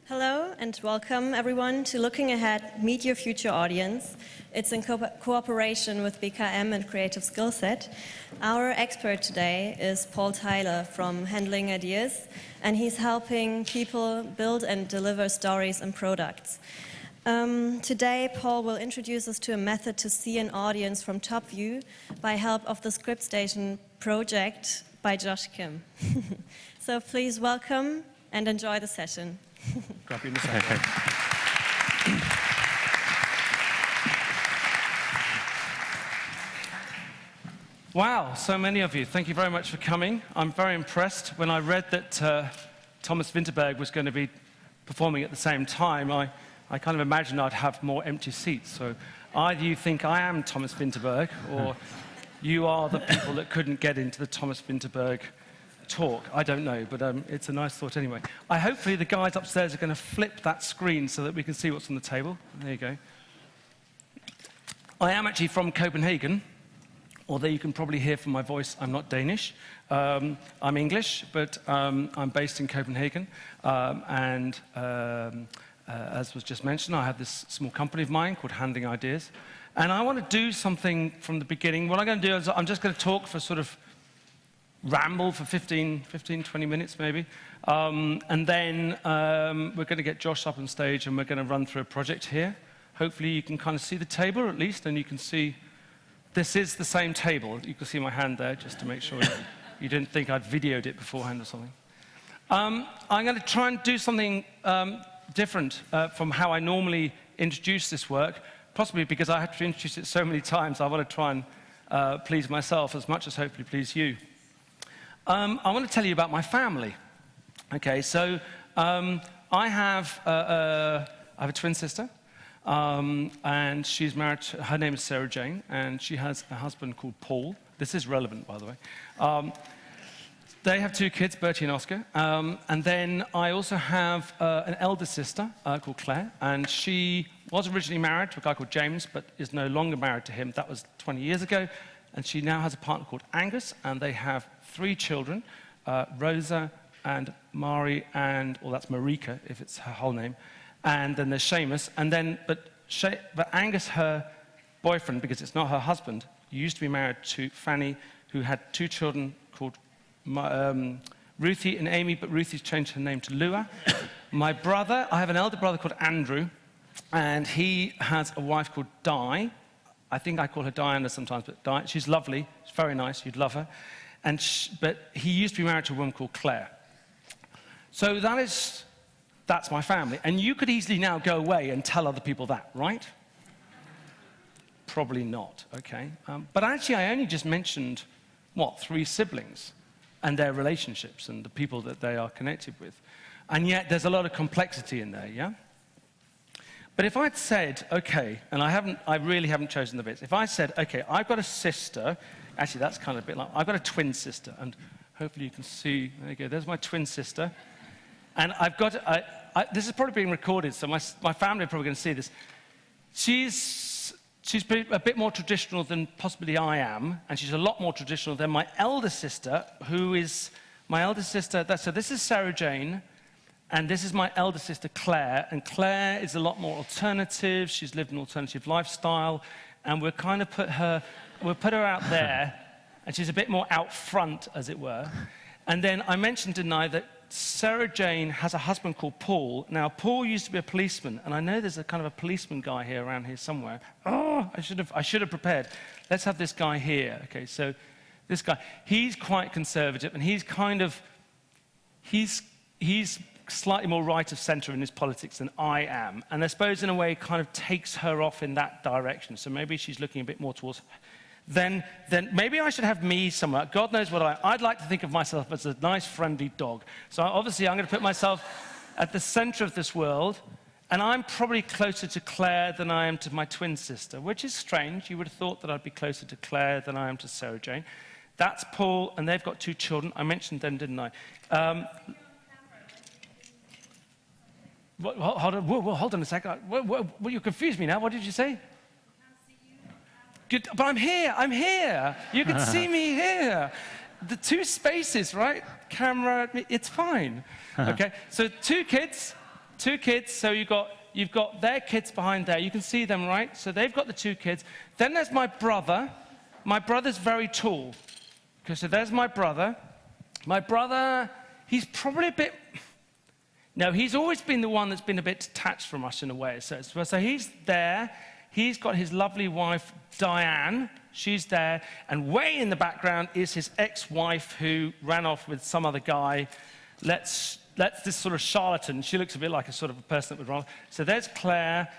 Hello and welcome everyone to Looking Ahead, Meet Your Future Audience. It's in cooperation with BKM and Creative Skillset. Our expert today is Paul Tyler from Handling Ideas, and he's helping people build and deliver stories and products. Today, Paul will introduce us to a method to see an audience from top view by help of the ScriptStation project by Josh Kim. So please welcome and enjoy the session. Grab you in a second. Wow, so many of you. Thank you very much for coming. I'm very impressed. When I read that Thomas Vinterberg was going to be performing at the same time, I kind of imagined I'd have more empty seats. So either you think I am Thomas Vinterberg, or you are the people that couldn't get into the Thomas Vinterberg talk. I don't know, but it's a nice thought anyway. Hopefully the guys upstairs are going to flip that screen so that we can see what's on the table. There you go. I am actually from Copenhagen, although you can probably hear from my voice I'm not Danish. I'm English, but I'm based in Copenhagen. As was just mentioned, I have this small company of mine called Handling Ideas. And I want to do something from the beginning. What I'm going to do is I'm just going to talk for sort of ramble for 15, 20 minutes maybe. And then we're going to get Josh up on stage and we're going to run through a project here. Hopefully you can kind of see the table at least, and you can see this is the same table. You can see my hand there just to make sure you didn't think I'd videoed it beforehand or something. I'm going to try and do something different from how I normally introduce this work, possibly because I have to introduce it so many times. I want to try and please myself as much as hopefully please you. I want to tell you about my family. Okay, so I have a twin sister, and she's married. Her name is Sarah Jane, and she has a husband called Paul. This is relevant, by the way. They have two kids, Bertie and Oscar. And then I also have an elder sister called Claire, and she was originally married to a guy called James, but is no longer married to him. That was 20 years ago. And she now has a partner called Angus, and they have 3 children, Rosa and Mari, and, well, that's Marika, if it's her whole name. And then there's Seamus. And then, but Angus, her boyfriend, because it's not her husband, used to be married to Fanny, who had 2 children called Ruthie and Amy, but Ruthie's changed her name to Lua. My brother, I have an elder brother called Andrew, and he has a wife called Di. I think I call her Diana sometimes, but Di, she's lovely, she's very nice, you'd love her. But he used to be married to a woman called Claire. So that's my family. And you could easily now go away and tell other people that, right? Probably not, okay. But actually, I only just mentioned, 3 siblings and their relationships and the people that they are connected with. And yet, there's a lot of complexity in there, yeah? But if I'd said, okay, and I really haven't chosen the bits. If I said, okay, I've got a sister, actually that's kind of a bit like, I've got a twin sister, and hopefully you can see, there you go, there's my twin sister. And I've got, this is probably being recorded, so my family are probably going to see this. She's a bit more traditional than possibly I am, and she's a lot more traditional than my elder sister, who is, my elder sister, so this is Sarah Jane, and this is my elder sister, Claire. And Claire is a lot more alternative. She's lived an alternative lifestyle. And we'll kind of put her out there. And she's a bit more out front, as it were. And then I mentioned, didn't I, that Sarah Jane has a husband called Paul. Now, Paul used to be a policeman. And I know there's a kind of a policeman guy here around here somewhere. Oh, I should have prepared. Let's have this guy here. Okay, so this guy, he's quite conservative. And he's slightly more right of center in his politics than I am, and I suppose in a way kind of takes her off in that direction. So maybe she's looking a bit more towards, then maybe I should have me somewhere. God knows what I'd like to think of myself as a nice friendly dog. So obviously I'm going to put myself at the center of this world, and I'm probably closer to Claire than I am to my twin sister, which is strange. You would have thought that I'd be closer to Claire than I am to Sarah Jane. That's Paul, and they've got 2 children. I mentioned them, didn't I? Hold on a second. You confused me now. What did you say? Good, but I'm here. You can see me here. The 2 spaces, right? Camera, it's fine. Okay, so 2 kids, two kids, so you've got their kids behind there. You can see them, right? So they've got the two kids. Then there's my brother. My brother's very tall. Okay, so there's my brother. My brother, he's probably a bit... No, he's always been the one that's been a bit detached from us in a way. So he's there. He's got his lovely wife, Diane. She's there. And way in the background is his ex-wife who ran off with some other guy. Let's this sort of charlatan. She looks a bit like a sort of a person that would run. So there's Claire.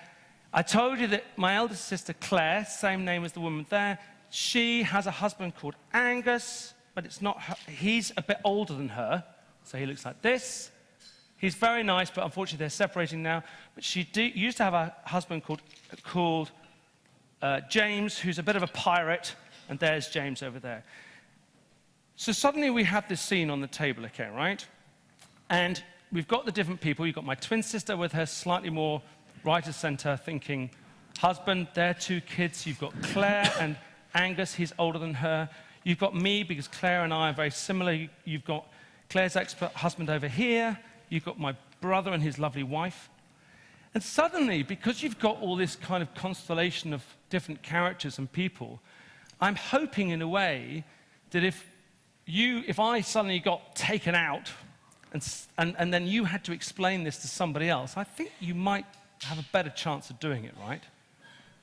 I told you that my eldest sister, Claire, same name as the woman there, she has a husband called Angus, but it's not her. He's a bit older than her, so he looks like this. He's very nice, but unfortunately they're separating now. But she used to have a husband called James, who's a bit of a pirate, and there's James over there. So suddenly we have this scene on the table, okay, right? And we've got the different people. You've got my twin sister with her slightly more right-of-center thinking husband, their two kids. You've got Claire and Angus, he's older than her. You've got me, because Claire and I are very similar. You've got Claire's ex-husband over here. You've got my brother and his lovely wife. And suddenly, because you've got all this kind of constellation of different characters and people, I'm hoping in a way that if I suddenly got taken out and then you had to explain this to somebody else, I think you might have a better chance of doing it, right?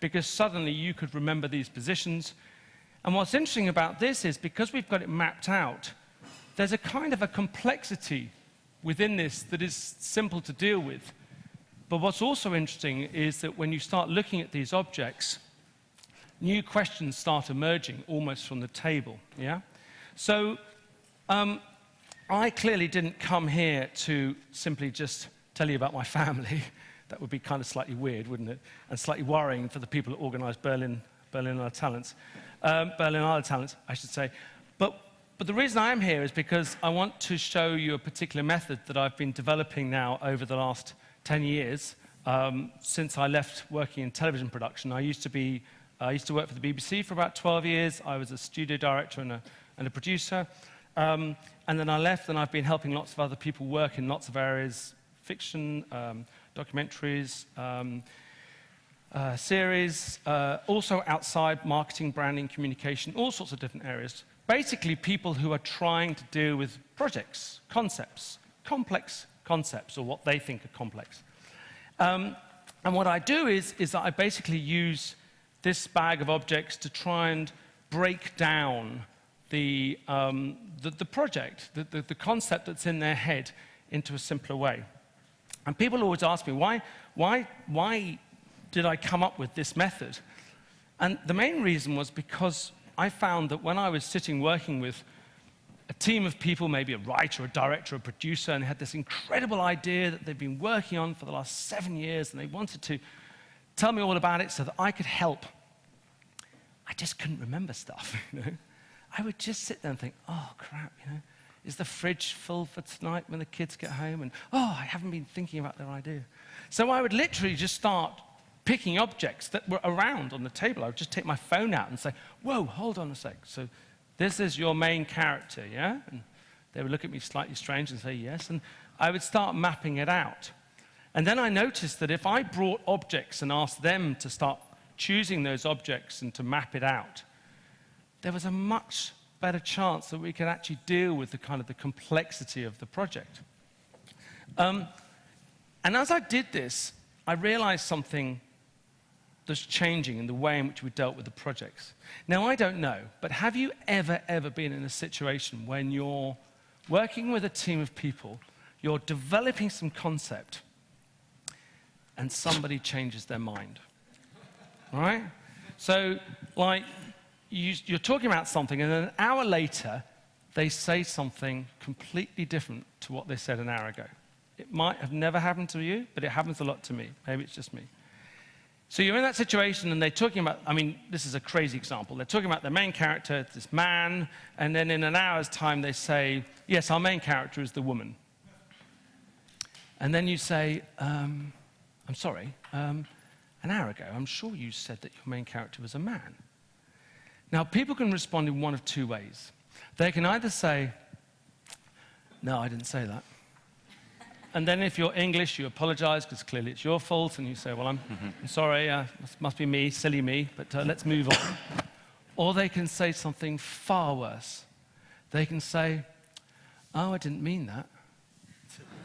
Because suddenly you could remember these positions. And what's interesting about this is because we've got it mapped out, there's a kind of a complexity within this that is simple to deal with. But what's also interesting is that when you start looking at these objects, new questions start emerging almost from the table, yeah? So I clearly didn't come here to simply just tell you about my family. That would be kind of slightly weird, wouldn't it? And slightly worrying for the people that organize Berlinale Talents, I should say. But the reason I am here is because I want to show you a particular method that I've been developing now over the last 10 years, since I left working in television production. I used to work for the BBC for about 12 years. I was a studio director and a producer. And then I left, and I've been helping lots of other people work in lots of areas, fiction, documentaries, series, also outside marketing, branding, communication, all sorts of different areas. Basically, people who are trying to deal with projects, concepts, complex concepts, or what they think are complex. And what I do is that I basically use this bag of objects to try and break down the project, the concept that's in their head, into a simpler way. And people always ask me, why did I come up with this method? And the main reason was because I found that when I was sitting working with a team of people, maybe a writer, a director, a producer, and had this incredible idea that they'd been working on for the last 7 years, and they wanted to tell me all about it so that I could help, I just couldn't remember stuff, you know? I would just sit there and think, oh, crap, you know, is the fridge full for tonight when the kids get home? And, oh, I haven't been thinking about their idea. So I would literally just start picking objects that were around on the table. I would just take my phone out and say, whoa, hold on a sec. So this is your main character, yeah? And they would look at me slightly strange and say yes. And I would start mapping it out. And then I noticed that if I brought objects and asked them to start choosing those objects and to map it out, there was a much better chance that we could actually deal with the kind of the complexity of the project. And as I did this, I realized something that's changing in the way in which we dealt with the projects. Now, I don't know, but have you ever been in a situation when you're working with a team of people, you're developing some concept, and somebody changes their mind? All right? So, like, you're talking about something, and then an hour later, they say something completely different to what they said an hour ago. It might have never happened to you, but it happens a lot to me. Maybe it's just me. So you're in that situation, and they're talking about, I mean, this is a crazy example. They're talking about their main character, this man, and then in an hour's time they say, yes, our main character is the woman. And then you say, I'm sorry, an hour ago, I'm sure you said that your main character was a man. Now, people can respond in one of two ways. They can either say, no, I didn't say that. And then if you're English, you apologize because clearly it's your fault, and you say, well, I'm sorry, must be me, silly me, but let's move on. Or they can say something far worse. They can say, oh, I didn't mean that.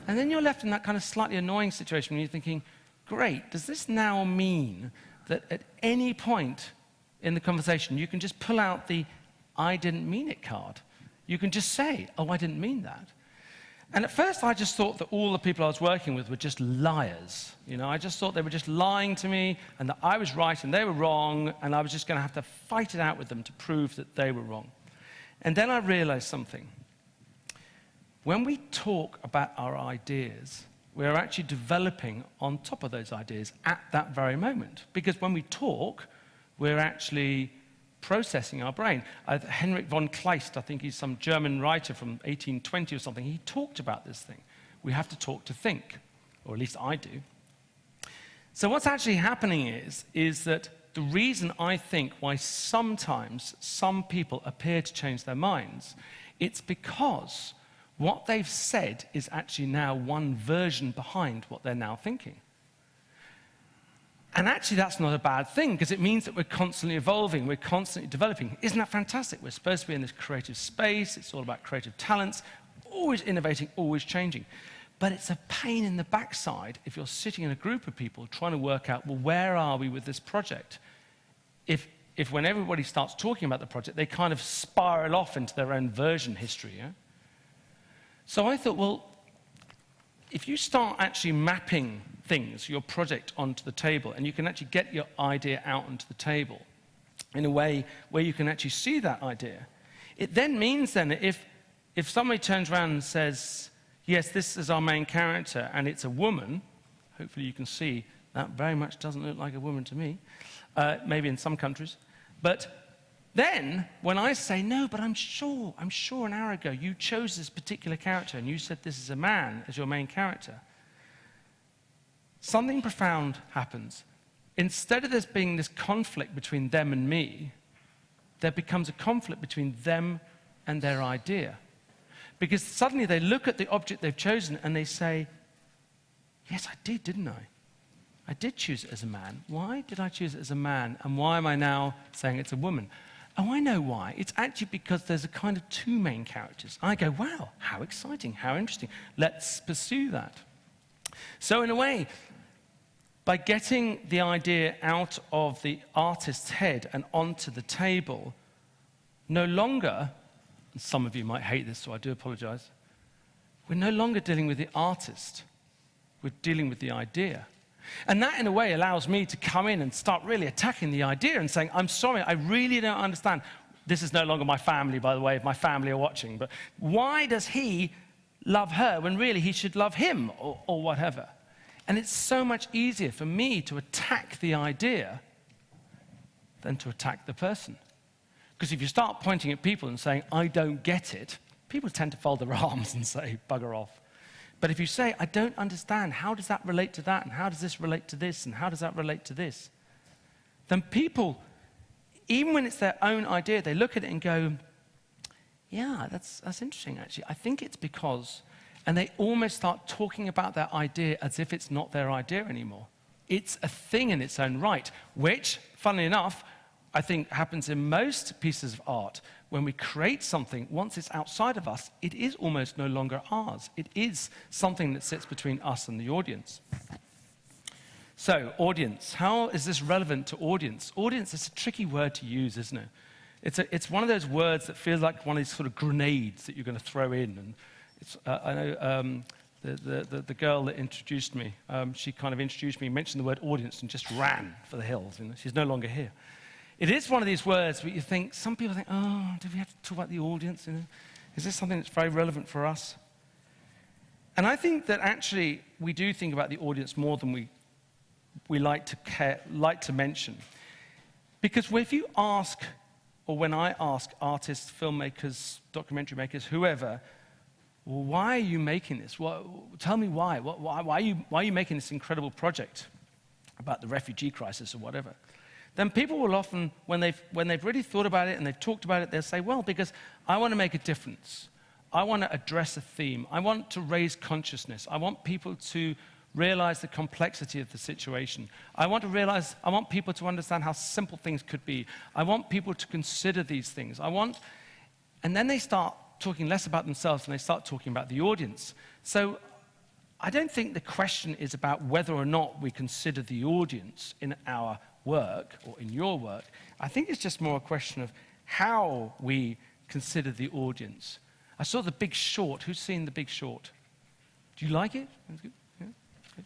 And then you're left in that kind of slightly annoying situation when you're thinking, great, does this now mean that at any point in the conversation you can just pull out the I didn't mean it card? You can just say, oh, I didn't mean that. And at first I just thought that all the people I was working with were just liars. You know, I just thought they were just lying to me and that I was right and they were wrong, and I was just going to have to fight it out with them to prove that they were wrong. And then I realized something. When we talk about our ideas, we're actually developing on top of those ideas at that very moment. Because when we talk, we're actually processing our brain. Henrik von Kleist, I think he's some German writer from 1820 or something, he talked about this thing. We have to talk to think, or at least I do. So what's actually happening is that the reason I think why sometimes some people appear to change their minds, it's because what they've said is actually now one version behind what they're now thinking. And actually, that's not a bad thing, because it means that we're constantly evolving, we're constantly developing. Isn't that fantastic? We're supposed to be in this creative space, it's all about creative talents, always innovating, always changing. But it's a pain in the backside if you're sitting in a group of people trying to work out, well, where are we with this project? If when everybody starts talking about the project, they kind of spiral off into their own version history, yeah? So I thought, well, if you start actually mapping things, your project, onto the table, and you can actually get your idea out onto the table in a way where you can actually see that idea, it then means then that if somebody turns around and says, yes, this is our main character, and it's a woman, hopefully you can see that very much doesn't look like a woman to me, maybe in some countries, but then, when I say, no, but I'm sure an hour ago you chose this particular character and you said this is a man as your main character, something profound happens. Instead of there being this conflict between them and me, there becomes a conflict between them and their idea. Because suddenly they look at the object they've chosen and they say, yes, I did, didn't I? I did choose it as a man. Why did I choose it as a man? And why am I now saying it's a woman? Oh, I know why. It's actually because there's a kind of two main characters. I go, wow, how exciting, how interesting. Let's pursue that. So in a way, by getting the idea out of the artist's head and onto the table, no longer, and some of you might hate this, so I do apologize, we're no longer dealing with the artist. We're dealing with the idea. And that, in a way, allows me to come in and start really attacking the idea and saying, I'm sorry, I really don't understand. This is no longer my family, by the way, if my family are watching, but why does he love her when really he should love him or whatever? And it's so much easier for me to attack the idea than to attack the person. Because if you start pointing at people and saying, I don't get it, people tend to fold their arms and say, bugger off. But if you say, I don't understand, how does that relate to that? And how does this relate to this? And how does that relate to this? Then people, even when it's their own idea, they look at it and go, yeah, that's interesting, actually. I think it's because, and they almost start talking about their idea as if it's not their idea anymore. It's a thing in its own right, which, funnily enough, I think happens in most pieces of art. When we create something, once it's outside of us, it is almost no longer ours. It is something that sits between us and the audience. So, audience. How is this relevant to audience? Audience is a tricky word to use, isn't it? It's one of those words that feels like one of these sort of grenades that you're going to throw in. And it's, I know the girl that introduced me, she kind of introduced me, mentioned the word audience, and just ran for the hills. You know? She's no longer here. It is one of these words where you think, some people think, oh, do we have to talk about the audience? You know? Is this something that's very relevant for us? And I think that actually we do think about the audience more than we like to mention. Because if you ask, or when I ask artists, filmmakers, documentary makers, whoever, well, why are you making this? Tell me why. Why are you making this incredible project about the refugee crisis or whatever? Then people will often, when they've really thought about it and they've talked about it, they'll say, well, because I want to make a difference. I want to address a theme. I want to raise consciousness. I want people to realize the complexity of the situation. I want people to understand how simple things could be. I want people to consider these things. And then they start talking less about themselves and they start talking about the audience. So I don't think the question is about whether or not we consider the audience in our work or in your work. I think it's just more a question of how we consider the audience. I saw The Big Short. Who's seen The Big Short? Do you like it? Good. Yeah? Good.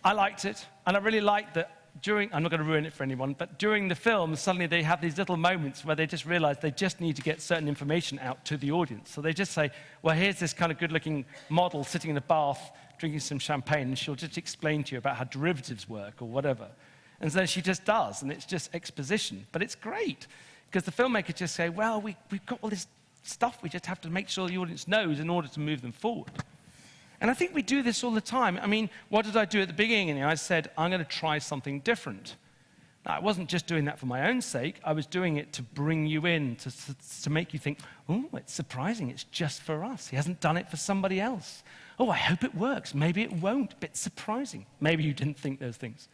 I liked it, and I really liked that I'm not going to ruin it for anyone, but during the film, suddenly they have these little moments where they just realize they just need to get certain information out to the audience. So they just say, well, here's this kind of good-looking model sitting in a bath, drinking some champagne, and she'll just explain to you about how derivatives work or whatever. And so she just does, and it's just exposition. But it's great, because the filmmakers just say, well, we've got all this stuff we just have to make sure the audience knows in order to move them forward. And I think we do this all the time. I mean, what did I do at the beginning? I said, I'm going to try something different. Now, I wasn't just doing that for my own sake. I was doing it to bring you in, to make you think, oh, it's surprising. It's just for us. He hasn't done it for somebody else. Oh, I hope it works. Maybe it won't. Bit surprising. Maybe you didn't think those things.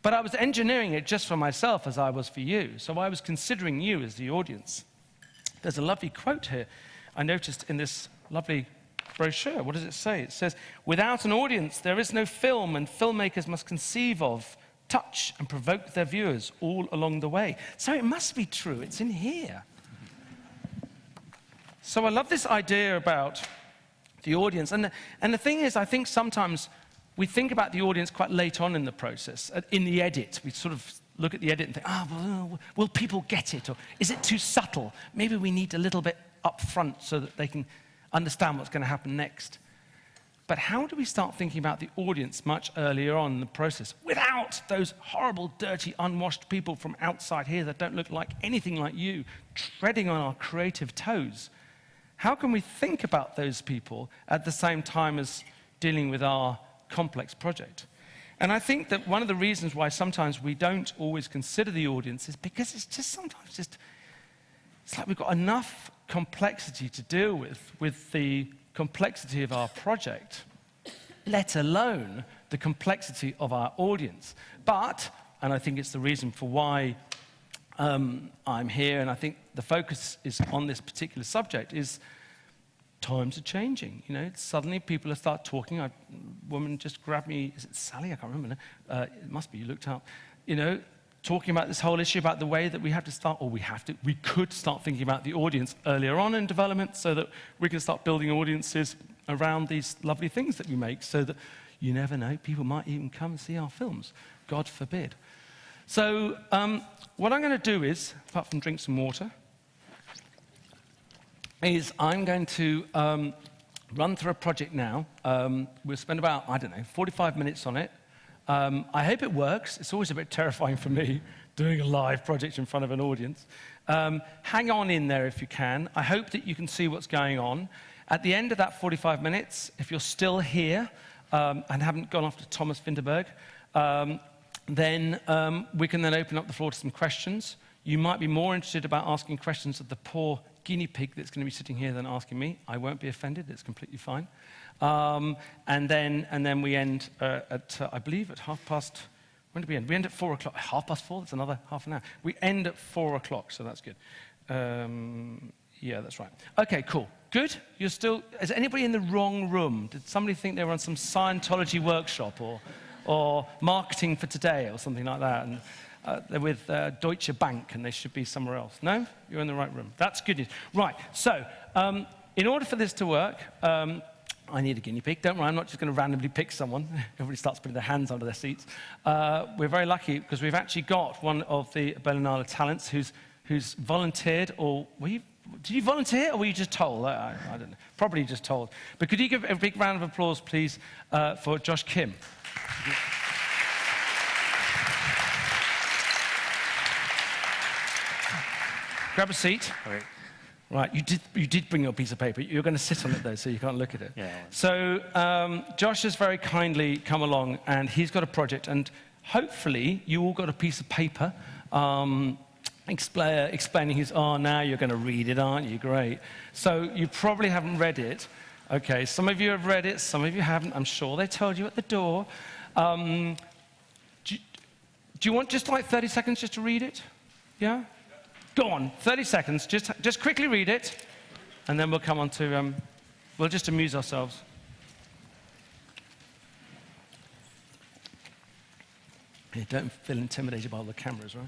But I was engineering it just for myself as I was for you. So I was considering you as the audience. There's a lovely quote here I noticed in this lovely brochure. What does it say? It says, without an audience, there is no film, and filmmakers must conceive of, touch, and provoke their viewers all along the way. So it must be true. It's in here. So I love this idea about the audience. And the thing is, I think sometimes we think about the audience quite late on in the process. In the edit, we sort of look at the edit and think, well, will people get it? Or is it too subtle? Maybe we need a little bit up front so that they can understand what's going to happen next. But how do we start thinking about the audience much earlier on in the process without those horrible, dirty, unwashed people from outside here that don't look like anything like you, treading on our creative toes? How can we think about those people at the same time as dealing with our complex project? And I think that one of the reasons why sometimes we don't always consider the audience is because it's just sometimes it's like we've got enough complexity to deal with the complexity of our project, let alone the complexity of our audience. But, and I think it's the reason for why I'm here, and I think the focus is on this particular subject, is times are changing. You know, suddenly people start talking. A woman just grabbed me. Is it Sally? I can't remember. It must be. You looked up. You know, talking about this whole issue about the way that we have to start, or we could start thinking about the audience earlier on in development, so that we can start building audiences around these lovely things that we make, so that you never know, people might even come and see our films. God forbid. So what I'm going to do is, apart from drink some water, is I'm going to run through a project now. We'll spend about, 45 minutes on it. I hope it works. It's always a bit terrifying for me, doing a live project in front of an audience. Hang on in there if you can. I hope that you can see what's going on. At the end of that 45 minutes, if you're still here and haven't gone off to Thomas Vinterberg, then we can then open up the floor to some questions. You might be more interested about asking questions of the poor guinea pig that's going to be sitting here than asking me. I won't be offended. It's completely fine. And then we end at, I believe, at 4:30. When do we end? We end at 4 o'clock. 4:30? That's another half an hour. We end at 4 o'clock, so that's good. Yeah, that's right. Okay, cool. Good? You're still... Is anybody in the wrong room? Did somebody think they were on some Scientology workshop or marketing for today or something like that? And they're with Deutsche Bank and they should be somewhere else. No? You're in the right room. That's good news. Right, so in order for this to work, I need a guinea pig. Don't worry, I'm not just going to randomly pick someone. Everybody starts putting their hands under their seats. We're very lucky because we've actually got one of the Berlinale talents who's volunteered, or did you volunteer or were you just told? I don't know. Probably just told. But could you give a big round of applause, please, for Josh Kim? Grab a seat. Okay. Right, you did bring your piece of paper. You're going to sit on it, though, so you can't look at it. Yeah. So Josh has very kindly come along, and he's got a project, and hopefully you all got a piece of paper explaining his, oh, now you're going to read it, aren't you? Great. So you probably haven't read it. Okay, some of you have read it, some of you haven't. I'm sure they told you at the door. Do you want just like 30 seconds just to read it? Yeah? Go on, 30 seconds, just quickly read it, and then we'll come on to, we'll just amuse ourselves. You don't feel intimidated by all the cameras, right?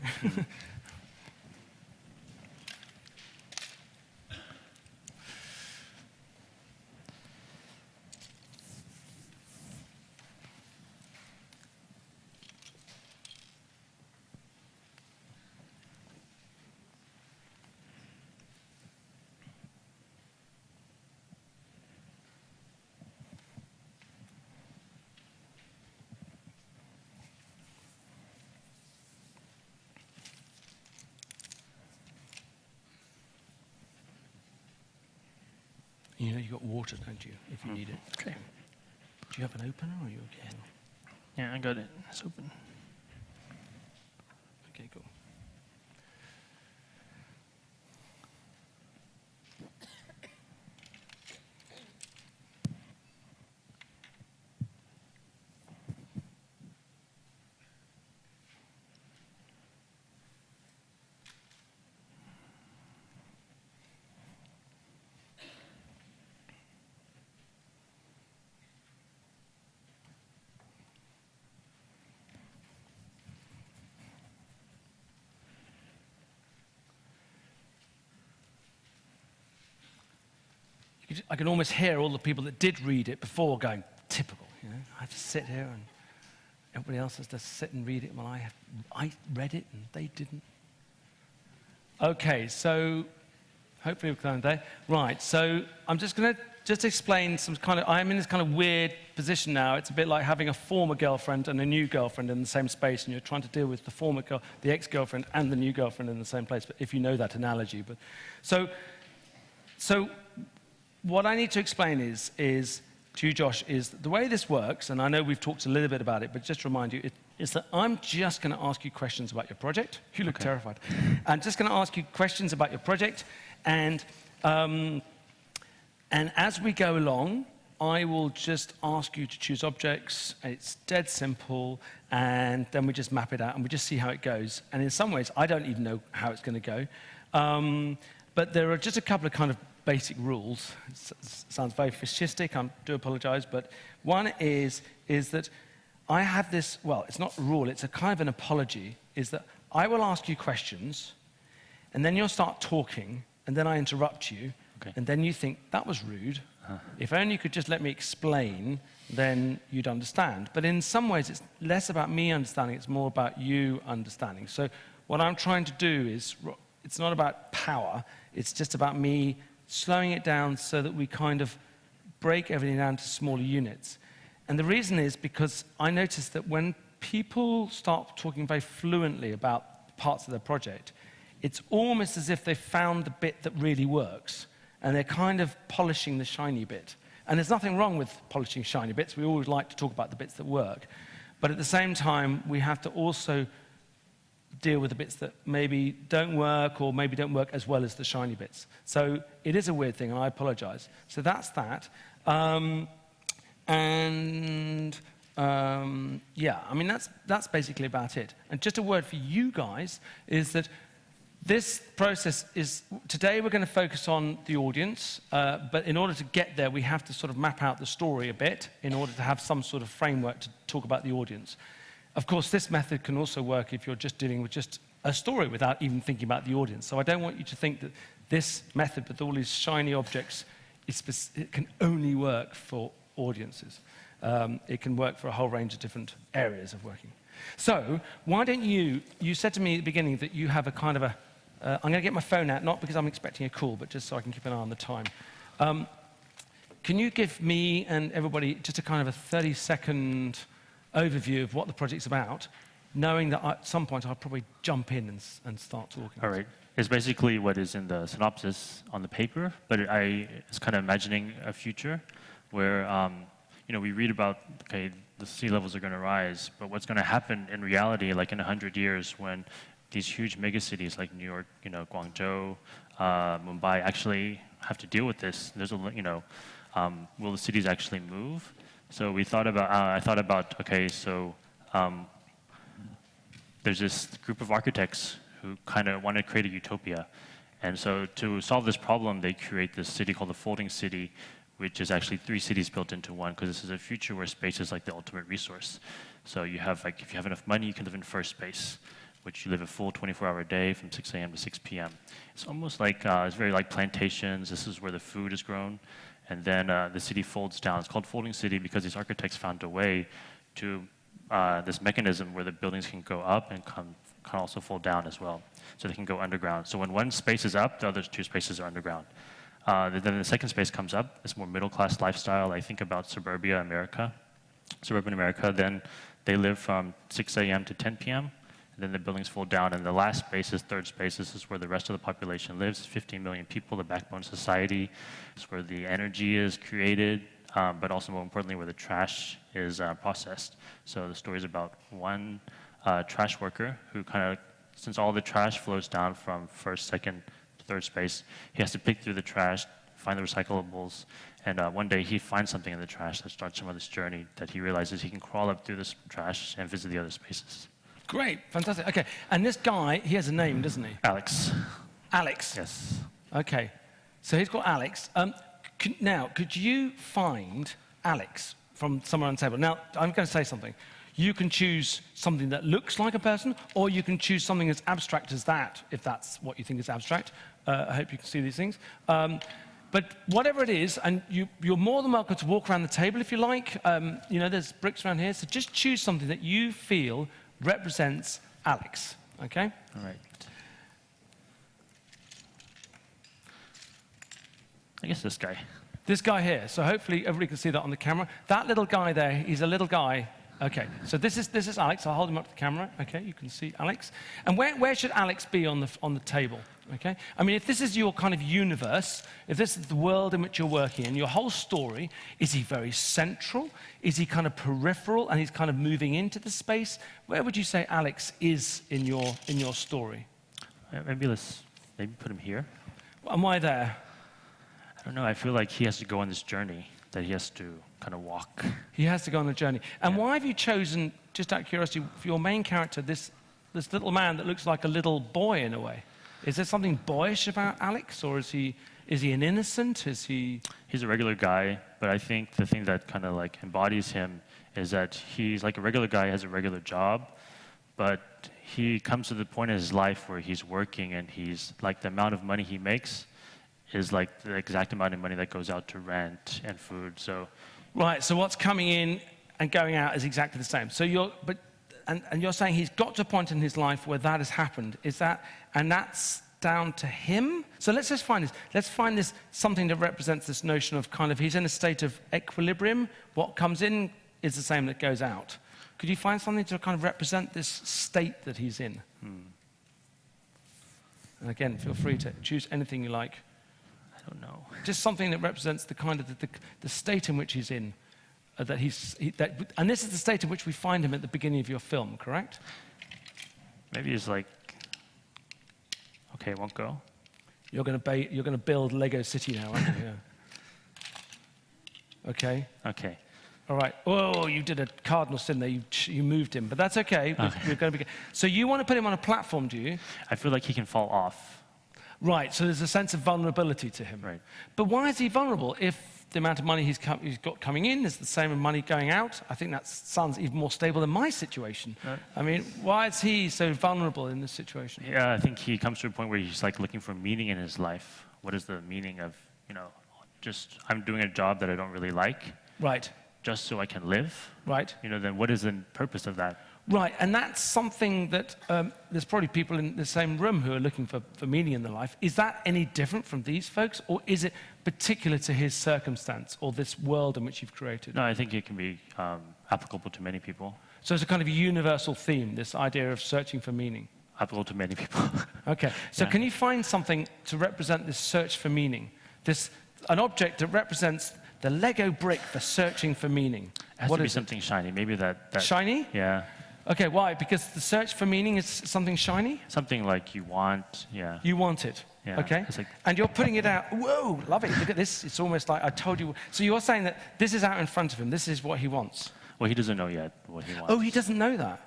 You know, you've got water, don't you, if you need it. Okay. Do you have an opener, or are you okay? Yeah, I got it. It's open. Okay, cool. I can almost hear all the people that did read it before going, typical, you know. I have to sit here and everybody else has to sit and read it while I read it and they didn't. Okay, so hopefully we're going there. Right, so I'm just going to explain some kind of, I'm in this kind of weird position now. It's a bit like having a former girlfriend and a new girlfriend in the same space, and you're trying to deal with the ex-girlfriend and the new girlfriend in the same place, but if you know that analogy. But so what I need to explain is to you, Josh, is the way this works, and I know we've talked a little bit about it, but just to remind you, is that I'm just going to ask you questions about your project. You look terrified. I'm just going to ask you questions about your project, and as we go along, I will just ask you to choose objects. It's dead simple, and then we just map it out, and we just see how it goes. And in some ways, I don't even know how it's going to go. But there are just a couple of kind of basic rules. It sounds very fascistic, I do apologize, but one is that I have this, well, it's not a rule, it's a kind of an apology, is that I will ask you questions, and then you'll start talking, and then I interrupt you, and then you think, that was rude. If only you could just let me explain, then you'd understand. But in some ways, it's less about me understanding, it's more about you understanding. So what I'm trying to do is, it's not about power, it's just about me slowing it down so that we kind of break everything down to smaller units. And the reason is because I noticed that when people start talking very fluently about parts of their project, it's almost as if they've found the bit that really works, and they're kind of polishing the shiny bit. And there's nothing wrong with polishing shiny bits. We always like to talk about the bits that work. But at the same time, we have to also deal with the bits that maybe don't work or maybe don't work as well as the shiny bits. So it is a weird thing, and I apologize. So that's that. Yeah, I mean, that's basically about it. And just a word for you guys is that this process is, today we're going to focus on the audience, but in order to get there, we have to sort of map out the story a bit in order to have some sort of framework to talk about the audience. Of course, this method can also work if you're just dealing with just a story without even thinking about the audience. So I don't want you to think that this method with all these shiny objects, it can only work for audiences. It can work for a whole range of different areas of working. So why don't you said to me at the beginning that you have a kind of I'm going to get my phone out, not because I'm expecting a call, but just so I can keep an eye on the time. Can you give me and everybody just a kind of a 30-second overview of what the project's about, knowing that at some point I'll probably jump in and start talking. All right. It's basically what is in the synopsis on the paper, but I was kind of imagining a future where, we read about, okay, the sea levels are going to rise, but what's going to happen in reality, like in 100 years when these huge megacities like New York, Guangzhou, Mumbai actually have to deal with this. There's will the cities actually move? So we thought about, I thought about, okay, so there's this group of architects who kind of want to create a utopia. And so to solve this problem, they create this city called the Folding City, which is actually 3 cities built into one, because this is a future where space is like the ultimate resource. So you have, like, if you have enough money, you can live in first space, which you live a full 24-hour day from 6 a.m. to 6 p.m. It's almost like, it's very like plantations. This is where the food is grown. And then the city folds down. It's called Folding City because these architects found a way to this mechanism where the buildings can go up and can also fold down as well. So they can go underground. So when one space is up, the other 2 spaces are underground. Then the second space comes up. It's more middle-class lifestyle. I think about suburban America. Then they live from 6 a.m. to 10 p.m. And then the buildings fold down. And the last space is third space. This is where the rest of the population lives. It's 15 million people, the backbone of society. It's where the energy is created, but also more importantly, where the trash is processed. So the story is about one trash worker who kind of, since all the trash flows down from first, second, third space, he has to pick through the trash, find the recyclables, and one day he finds something in the trash that starts him on this journey that he realizes he can crawl up through this trash and visit the other spaces. Great, fantastic. Okay, and this guy, he has a name, doesn't he? Alex. Alex? Yes. Okay, so he's called Alex. Now, could you find Alex from somewhere on the table? Now, I'm going to say something. You can choose something that looks like a person, or you can choose something as abstract as that, if that's what you think is abstract. I hope you can see these things. But whatever it is, and you're more than welcome to walk around the table if you like. There's bricks around here, so just choose something that you feel represents Alex, okay? All right. I guess this guy. This guy here. So hopefully everybody can see that on the camera. That little guy there, he's a little guy. Okay, so this is Alex. I'll hold him up to the camera. Okay, you can see Alex. And where should Alex be on the table? Okay, I mean, if this is your kind of universe, if this is the world in which you're working in, your whole story, is he very central? Is he kind of peripheral and he's kind of moving into the space? Where would you say Alex is in your story? Maybe put him here. And why there? I don't know. I feel like he has to go on this journey that he has to kind of walk. He has to go on a journey. And why have you chosen, just out of curiosity, for your main character, this little man that looks like a little boy in a way? Is there something boyish about Alex, or is he an innocent? Is he? He's a regular guy, but I think the thing that kind of like embodies him is that he's like a regular guy, has a regular job, but he comes to the point in his life where he's working, and he's like, the amount of money he makes is like the exact amount of money that goes out to rent and food. So, right. So what's coming in and going out is exactly the same. So you're saying he's got to a point in his life where that has happened. And that's down to him? So let's just find this. Let's find this something that represents this notion of kind of he's in a state of equilibrium. What comes in is the same that goes out. Could you find something to kind of represent this state that he's in? And again, feel free to choose anything you like. I don't know. Just something that represents the kind of the state in which he's in. And this is the state in which we find him at the beginning of your film, correct? Maybe he's like, okay, it won't go. You're going to build Lego City now, aren't you? Yeah. Okay. Okay. All right. Oh, you did a cardinal sin there. You moved him, but that's okay. We're going to be. So you want to put him on a platform, do you? I feel like he can fall off. Right. So there's a sense of vulnerability to him. Right. But why is he vulnerable if the amount of money he's got coming in is the same as money going out? I think that sounds even more stable than my situation. Right. I mean, why is he so vulnerable in this situation? Yeah, I think he comes to a point where he's like looking for meaning in his life. What is the meaning of, just I'm doing a job that I don't really like. Right. Just so I can live. Right. Then what is the purpose of that? Right, and that's something that there's probably people in the same room who are looking for meaning in their life. Is that any different from these folks, or is it particular to his circumstance or this world in which you've created? No, I think it can be applicable to many people. So it's a kind of a universal theme, this idea of searching for meaning. Applicable to many people. Okay, so can you find something to represent this search for meaning? An object that represents the Lego brick for searching for meaning. It has to be something shiny. Maybe that. Shiny? Yeah. Okay, why? Because the search for meaning is something shiny? Something like you want, yeah. You want it. Yeah, Okay. it's like- And you're putting it out. Whoa, love it. Look at this. It's almost like I told you. So you're saying that this is out in front of him. This is what he wants. Well, he doesn't know yet what he wants. Oh, he doesn't know that.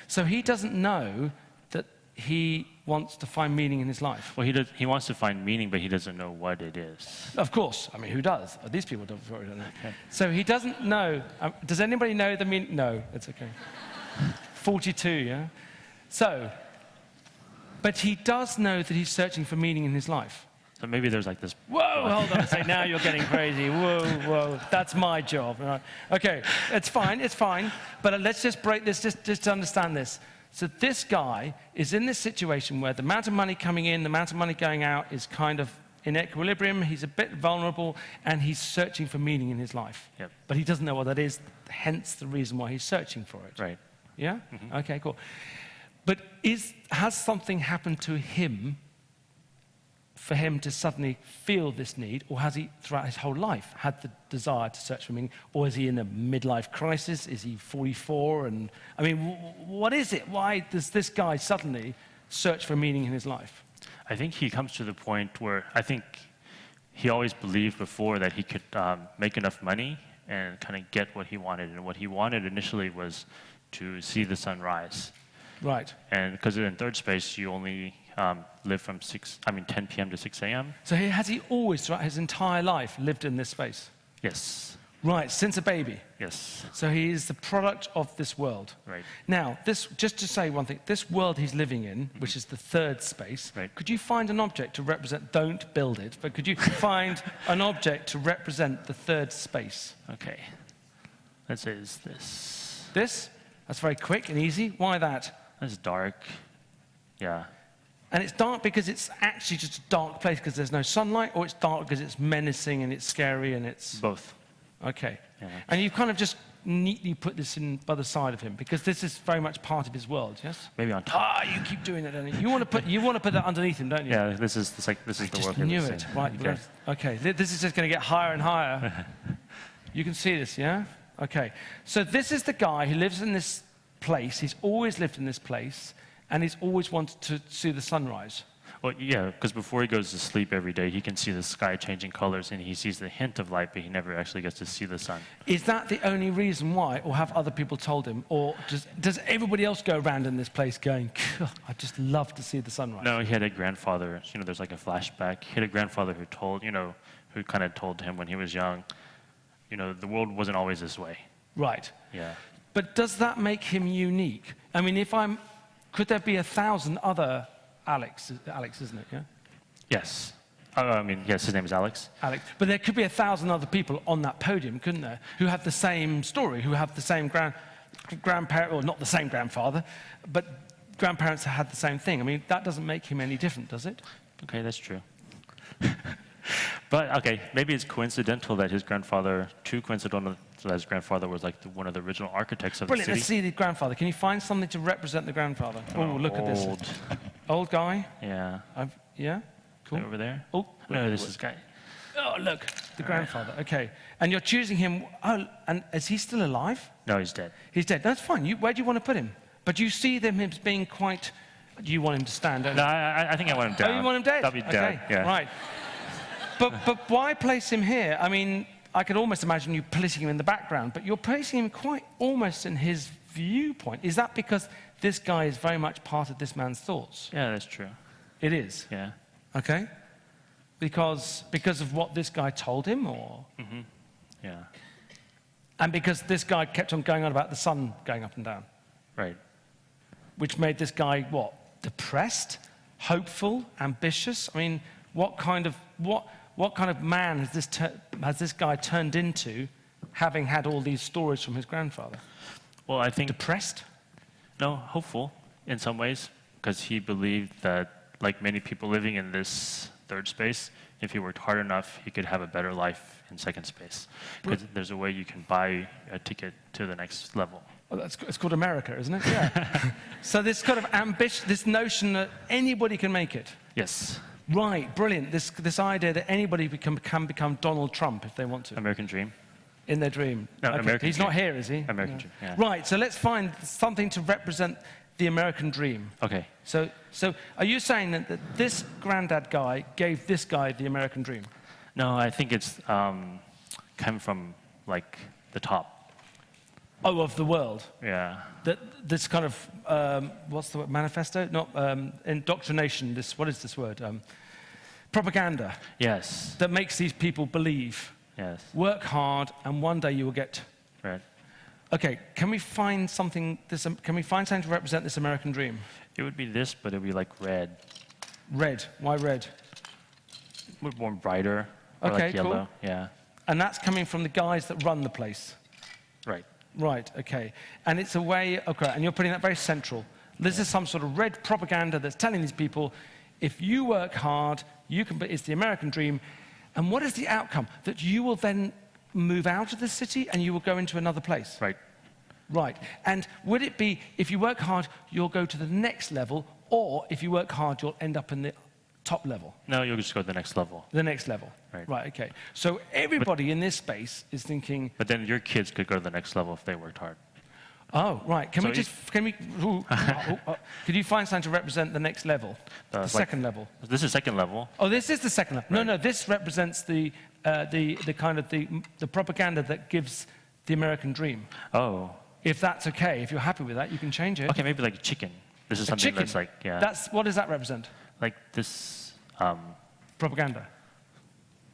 So he doesn't know that he wants to find meaning in his life. Well, he wants to find meaning, but he doesn't know what it is. Of course. I mean, who does? These people don't know. Okay. So he doesn't know. Does anybody know the meaning? No, it's okay. 42, yeah? So, but he does know that he's searching for meaning in his life. So maybe there's like this. Whoa, hold on a second. Now you're getting crazy. Whoa, whoa. That's my job. Right. Okay, it's fine. But let's just break this, just to understand this. So this guy is in this situation where the amount of money coming in, the amount of money going out is kind of in equilibrium. He's a bit vulnerable, and he's searching for meaning in his life. Yep. But he doesn't know what that is, hence the reason why he's searching for it. Right. Yeah? Mm-hmm. Okay, cool. But has something happened to him for him to suddenly feel this need, or has he, throughout his whole life, had the desire to search for meaning? Or is he in a midlife crisis? Is he 44? And I mean, what is it? Why does this guy suddenly search for meaning in his life? I think he comes to the point where I think he always believed before that he could make enough money and kind of get what he wanted. And what he wanted initially was to see the sun rise. Right. And because in third space, you only live from 10 p.m. to 6 a.m. So has he always, throughout his entire life, lived in this space? Yes. Right, since a baby. Yes. So he is the product of this world. Right. Now, just to say one thing, this world he's living in, which is the third space, Right. could you find an object to represent, don't build it, but could you find an object to represent the third space? Okay. Let's say it's this. This? That's very quick and easy. Why that? That's dark. Yeah. And it's dark because it's actually just a dark place because there's no sunlight, or it's dark because it's menacing and it's scary and it's... Both. Okay. Yeah. And you kind of just neatly put this in by the side of him because this is very much part of his world, yes? Maybe on top. You keep doing it, don't you? You want to put that underneath him, don't you? Yeah, this is the work. I knew it. Right. Okay. This is just going to get higher and higher. You can see this, yeah? Okay. So this is the guy who lives in this place. He's always lived in this place, and he's always wanted to see the sunrise. Well, yeah, because before he goes to sleep every day, he can see the sky changing colors, and he sees the hint of light, but he never actually gets to see the sun. Is that the only reason why, or have other people told him? Or does everybody else go around in this place going, I'd just love to see the sunrise? No, he had a grandfather. There's like a flashback. He had a grandfather who who kind of told him when he was young, the world wasn't always this way. Right. Yeah. But does that make him unique? I mean, could there be 1,000 other Alex, isn't it, yeah? Yes. Yes, his name is Alex. Alex. But there could be 1,000 other people on that podium, couldn't there, who have the same story, who have the same grandparent, or not the same grandfather, but grandparents had the same thing. I mean, that doesn't make him any different, does it? Okay, that's true. But, okay, maybe it's coincidental that his grandfather was like one of the original architects of Brilliant. the city. Let's see the grandfather. Can you find something to represent the grandfather? Oh, look at this. Old guy? Yeah. Yeah? Cool. Right over there? Oh, no, this is guy. Oh, look, the grandfather. Okay. And you're choosing him. Oh, and is he still alive? No, he's dead. He's dead. That's fine. Where do you want to put him? But you see them as being quite... Do you want him to stand? No, I think I want him down. Oh, you want him dead? That'd be dead, yeah. Right. But why place him here? I mean, I could almost imagine you placing him in the background, but you're placing him quite almost in his viewpoint. Is that because this guy is very much part of this man's thoughts? Yeah, that's true. It is? Yeah. Okay. Because of what this guy told him, or? Mm-hmm. Yeah. And because this guy kept on going on about the sun going up and down? Right. Which made this guy, what? Depressed? Hopeful? Ambitious? I mean, what kind of man has this guy turned into, having had all these stories from his grandfather? Well, I think... Depressed? No, hopeful in some ways, because he believed that, like many people living in this third space, if he worked hard enough, he could have a better life in second space. Because there's a way you can buy a ticket to the next level. Well, it's called America, isn't it? Yeah. So this kind of ambition, this notion that anybody can make it. Yes. Right, brilliant. This idea that anybody can become Donald Trump if they want to. American dream. In their dream. No, Okay. American He's dream. not here, is he? American dream, yeah. Right, so let's find something to represent the American dream. Okay. So are you saying that this granddad guy gave this guy the American dream? No, I think it's come from like the top. Oh, of the world? Yeah. That this kind of, what's the word, manifesto? Not indoctrination, what is this word? Propaganda. Yes. That makes these people believe. Yes. Work hard, and one day you will get. Right. Okay, can we find something to represent this American dream? It would be this, but it would be like red. Red. Why red? It would be more brighter. Or Okay, like yellow. cool. Yeah. And that's coming from the guys that run the place. Right. Right, okay. And it's a way, okay, and you're putting that very central. This is some sort of red propaganda that's telling these people, if you work hard, you can, it's the American dream. And what is the outcome? That you will then move out of the city and you will go into another place. Right. Right. And would it be, if you work hard, you'll go to the next level, or if you work hard, you'll end up in the top level? No, you'll just go to the next level. The next level. Right. Right, okay. So everybody in this space is thinking, But then your kids could go to the next level if they worked hard. oh, right. Can you find something to represent the next level? The second level. This is second level. Oh, this is the second level. Right. No, this represents the kind of the propaganda that gives the American dream. Oh. If that's okay, if you're happy with that, you can change it. Okay, maybe like chicken. This is something Chicken. that's like, yeah. What does that represent? Like this, Propaganda.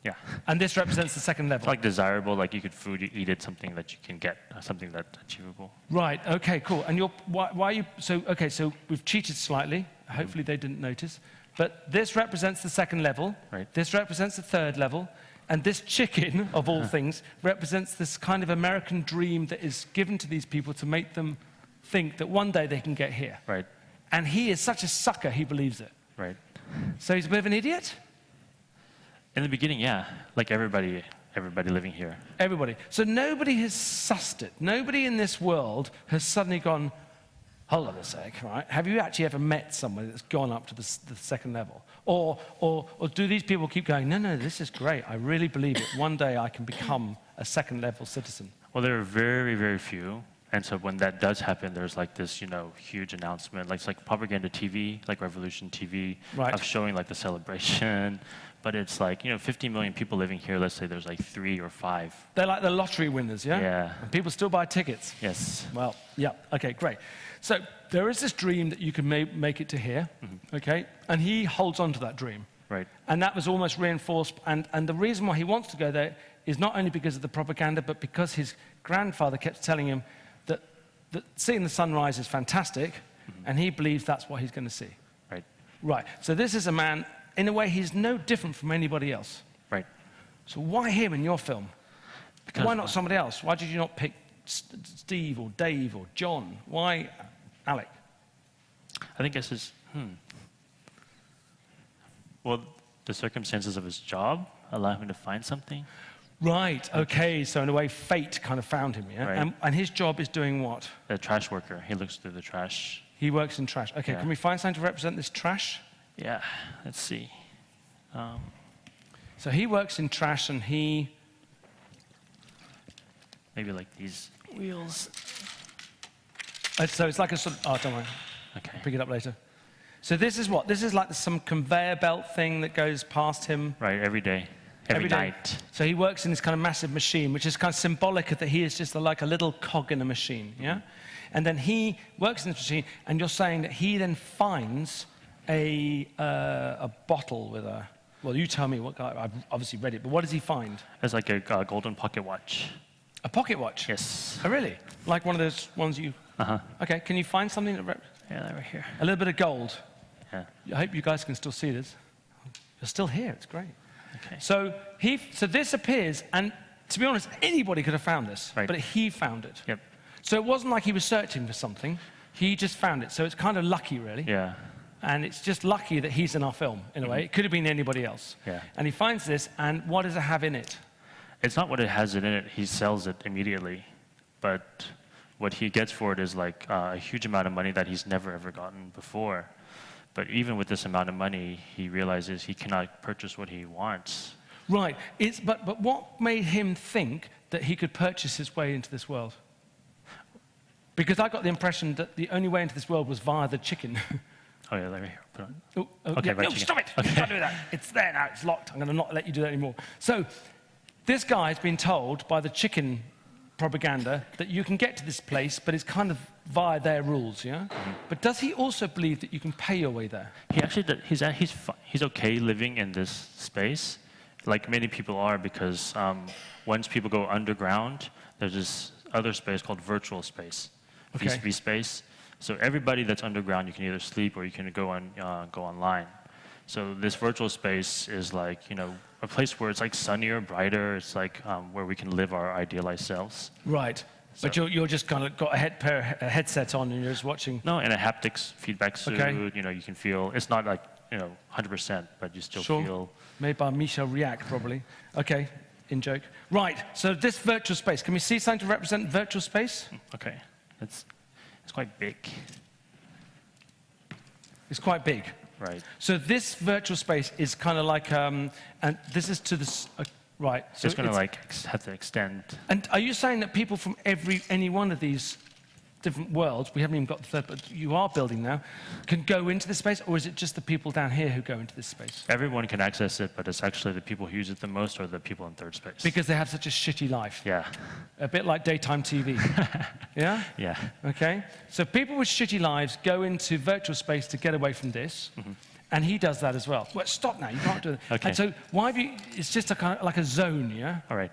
yeah. And this represents the second level. It's like desirable, like you could eat it, something that you can get, something that's achievable. Right. Okay. Cool. And why are you? So okay. So we've cheated slightly. Hopefully they didn't notice. But this represents the second level. Right. This represents the third level. And this chicken, of all things, represents this kind of American dream that is given to these people to make them think that one day they can get here. Right. And he is such a sucker, he believes it. Right. So he's a bit of an idiot? In the beginning, yeah. Like everybody living here. Everybody. So nobody has sussed it. Nobody in this world has suddenly gone, hold on a sec, right? Have you actually ever met somebody that's gone up to the second level? Or do these people keep going, no, this is great. I really believe it. One day I can become a second level citizen. Well, there are very, very few. And so when that does happen, there's like this, huge announcement. Like it's like propaganda TV, like Revolution TV, Right. of showing like the celebration. But it's like, 50 million people living here. Let's say there's like 3 or 5. They're like the lottery winners, yeah? Yeah. And people still buy tickets. Yes. Well, yeah, okay, great. So there is this dream that you can make it to here, okay? And he holds on to that dream. Right. And that was almost reinforced. And the reason why he wants to go there is not only because of the propaganda, but because his grandfather kept telling him that seeing the sunrise is fantastic, and he believes that's what he's going to see. Right. Right. So this is a man, in a way, he's no different from anybody else. Right. So why him in your film? Because Why not somebody else? Why did you not pick Steve or Dave or John? Why Alec? I think it's his, Well, the circumstances of his job allow him to find something. Right, okay, so in a way, fate kind of found him, yeah? Right. And his job is doing what? The trash worker. He looks through the trash. He works in trash. Okay, Yeah. can we find something to represent this trash? Yeah, let's see. So he works in trash and he... Maybe like these wheels. So it's like a sort of... Oh, don't worry, Okay. pick it up later. So this is what? This is like some conveyor belt thing that goes past him Right, every day. Every day. night. So he works in this kind of massive machine, which is kind of symbolic of that he is just like a little cog in a machine, yeah? And then he works in this machine, and you're saying that he then finds a bottle with a... Well, you tell me what... I've obviously read it, but what does he find? It's like a golden pocket watch. A pocket watch? Yes. Oh, really? Like one of those ones you... Uh-huh. Okay, can you find something that... Yeah, they're right here. A little bit of gold. Yeah. I hope you guys can still see this. You're still here, it's great. Okay. So this appears, and to be honest, anybody could have found this, Right. but he found it. Yep. So it wasn't like he was searching for something, he just found it. So it's kind of lucky, really. Yeah. And it's just lucky that he's in our film, in a way. It could have been anybody else. Yeah. And he finds this, and what does it have in it? It's not what it has in it. He sells it immediately. But what he gets for it is like a huge amount of money that he's never, ever gotten before. But even with this amount of money, he realizes he cannot purchase what he wants. Right. But what made him think that he could purchase his way into this world? Because I got the impression that the only way into this world was via the chicken. Oh, yeah, let me put on. Okay, right, no, stop it! You can't do that. It's there now, it's locked. I'm going to not let you do that anymore. So, this guy's been told by the chicken propaganda that you can get to this place, but it's kind of via their rules, yeah? Mm-hmm. But does he also believe that you can pay your way there? He actually, he's okay living in this space, like many people are, because once people go underground, there's this other space called virtual space, VSP space. So everybody that's underground, you can either sleep or you can go online. So this virtual space is like, you know, a place where it's like sunnier, brighter. It's like where we can live our idealized selves. Right. So, but you're just kind of got a headset on and you're just watching. No, and a haptics feedback suit. Okay. You know, you can feel. It's not like 100%, but you still feel. Made by Michel Riac, probably. Okay, in joke. Right. So this virtual space. Can we see something to represent virtual space? Okay. It's quite big. It's quite big. Right. So this virtual space is kind of like, and this is to the, right. So it's going to like have to extend. And are you saying that people from any one of these different worlds, we haven't even got the third, but you are building now, can go into this space, or is it just the people down here who go into this space? Everyone can access it, but it's actually the people who use it the most are the people in third space. Because they have such a shitty life. Yeah. A bit like daytime TV. Yeah? Yeah. Okay. So people with shitty lives go into virtual space to get away from this. Mm-hmm. And he does that as well. Well, stop now. You can't do that. Okay. And so why have you? It's just like a zone, yeah. All right.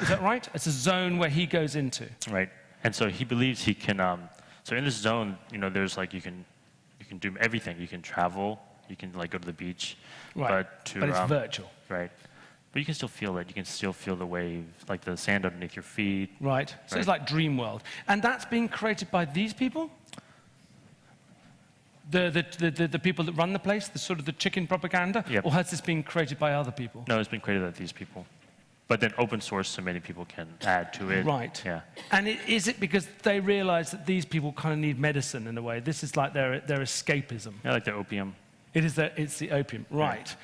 Is that right? It's a zone where he goes into. Right. And so he believes he can. So in this zone, you know, there's like you can do everything. You can travel. You can like go to the beach. Right. But it's virtual. Right. But you can still feel it. You can still feel the wave, like the sand underneath your feet. Right. So it's like dream world, and that's being created by these people. The people that run the place, the sort of the chicken propaganda, yep. Or has this been created by other people? No, it's been created by these people. But then open source, so many people can add to it. Right. Yeah. And is it because they realize that these people kind of need medicine in a way? This is like their escapism. Yeah, like the opium. It's the opium, right.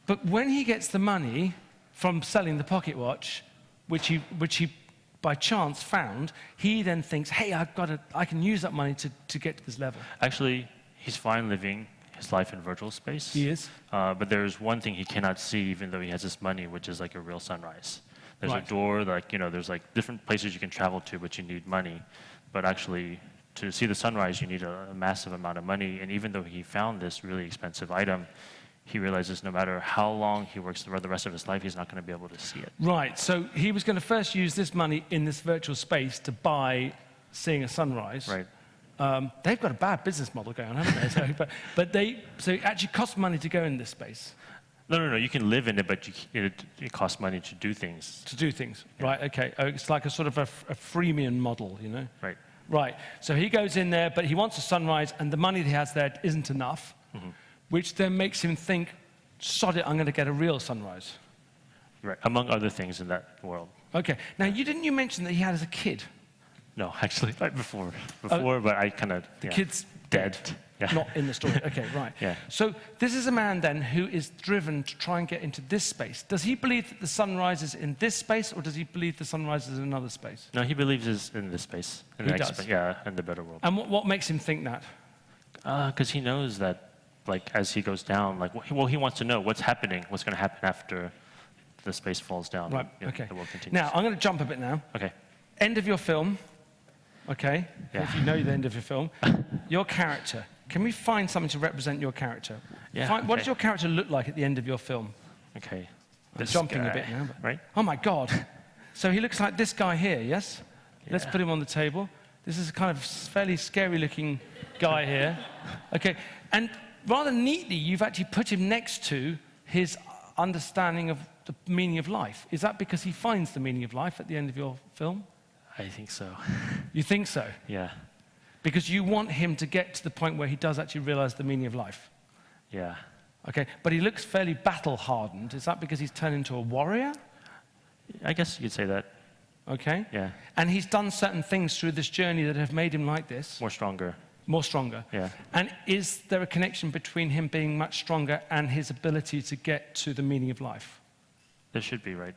But when he gets the money from selling the pocket watch, which he by chance found, he then thinks, hey, I can use that money to get to this level. Actually, he's fine living his life in virtual space. He is. But there's one thing he cannot see, even though he has this money, which is like a real sunrise. There's a door, like, you know, there's like different places you can travel to, but you need money. But actually, to see the sunrise, you need a massive amount of money. And even though he found this really expensive item, he realizes no matter how long he works the rest of his life, he's not going to be able to see it. Right. So he was going to first use this money in this virtual space to buy seeing a sunrise. Right. They've got a bad business model going on, haven't they? So it actually costs money to go in this space. No. You can live in it, but it costs money to do things. To do things. Yeah. Right. Okay. Oh, it's like a sort of a freemium model, you know? Right. Right. So he goes in there, but he wants a sunrise, and the money he has there isn't enough. Mm-hmm. Which then makes him think, sod it, I'm going to get a real sunrise. Right, among other things in that world. Okay. Now, didn't you mention that he had as a kid? No, actually, right before, but I kind of... The kid's dead. Yeah. Not in the story. Okay, right. Yeah. So this is a man, then, who is driven to try and get into this space. Does he believe that the sun rises in this space, or does he believe the sun rises in another space? No, he believes it's in this space. In the next space. Yeah, in the better world. And what makes him think that? Because he knows that, like, as he goes down, like, well, he wants to know what's happening, what's going to happen after the space falls down. Right, and, okay. The world continues. Now, I'm going to jump a bit now. Okay. End of your film, okay? Yeah. If you know the end of your film. Your character. Can we find something to represent your character? Yeah. What does your character look like at the end of your film? Okay. I'm jumping a bit now. Right? Oh, my God. So he looks like this guy here, yes? Yeah. Let's put him on the table. This is a kind of fairly scary-looking guy here. Okay, and rather neatly, you've actually put him next to his understanding of the meaning of life. Is that because he finds the meaning of life at the end of your film? I think so. You think so? Yeah. Because you want him to get to the point where he does actually realize the meaning of life. Yeah. Okay, but he looks fairly battle-hardened. Is that because he's turned into a warrior? I guess you could say that. Okay. Yeah. And he's done certain things through this journey that have made him like this. More stronger. More stronger. Yeah. And is there a connection between him being much stronger and his ability to get to the meaning of life? There should be, right?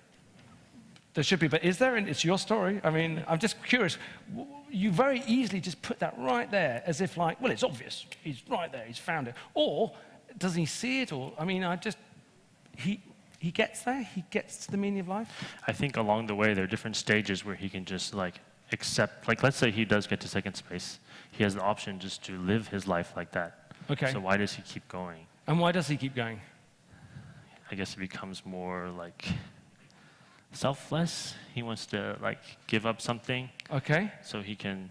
There should be, but is there? And it's your story. I mean, I'm just curious. You very easily just put that right there as if like, well, it's obvious. He's right there. He's found it. Or doesn't he see it? Or, I mean, he gets there. He gets to the meaning of life. I think along the way, there are different stages where he can just like accept, like let's say he does get to second space. He has the option just to live his life like that. Okay. So why does he keep going? And why does he keep going? I guess it becomes more like selfless. He wants to like give up something. Okay. So he can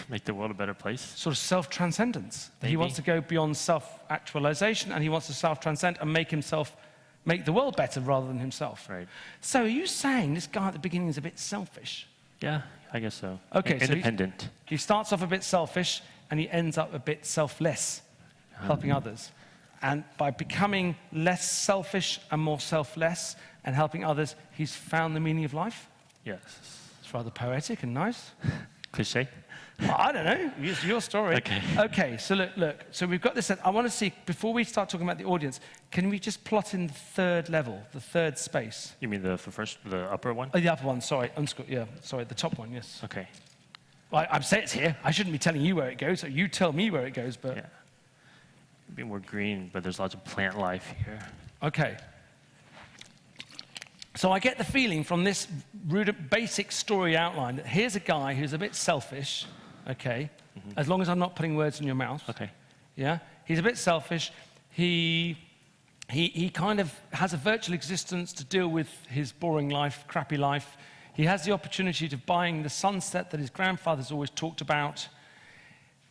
make the world a better place. Sort of self-transcendence. He Maybe. wants to go beyond self-actualization, and he wants to self-transcend and make the world better rather than himself. Right. So are you saying this guy at the beginning is a bit selfish? Yeah, I guess so. Okay, so independent. he starts off a bit selfish, and he ends up a bit selfless, helping others. And by becoming less selfish and more selfless and helping others, he's found the meaning of life? Yes. It's rather poetic and nice. Cliche. Well, I don't know. It's your story. Okay. Okay, so look. So we've got this. I want to see, before we start talking about the audience, can we just plot in the third level, the third space? You mean the upper one? Oh, the upper one, sorry. Yeah, sorry, the top one, yes. Okay. Well, I'm saying it's here. I shouldn't be telling you where it goes, so you tell me where it goes, but... Yeah. It'd be more green, but there's lots of plant life here. Okay. So I get the feeling from this basic story outline that here's a guy who's a bit selfish, okay, as long as I'm not putting words in your mouth. Okay. Yeah? He's a bit selfish. He kind of has a virtual existence to deal with his boring life, crappy life. He has the opportunity of buying the sunset that his grandfather's always talked about.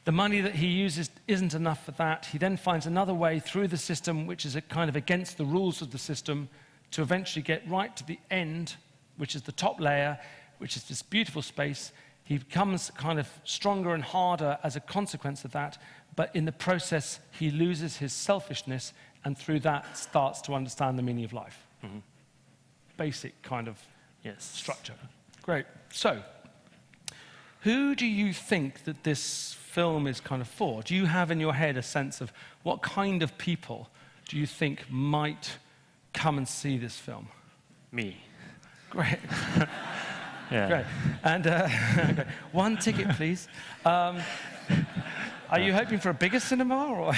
The money that he uses isn't enough for that. He then finds another way through the system, which is kind of against the rules of the system, to eventually get right to the end, which is the top layer, which is this beautiful space. He becomes kind of stronger and harder as a consequence of that, but in the process, he loses his selfishness, and through that starts to understand the meaning of life. Mm-hmm. Basic kind of Yes. structure. Great. So, who do you think that this film is kind of for? Do you have in your head a sense of what kind of people do you think might come and see this film? Me. Great. Yeah. Great. And okay. One ticket, please. Are you hoping for a bigger cinema? Or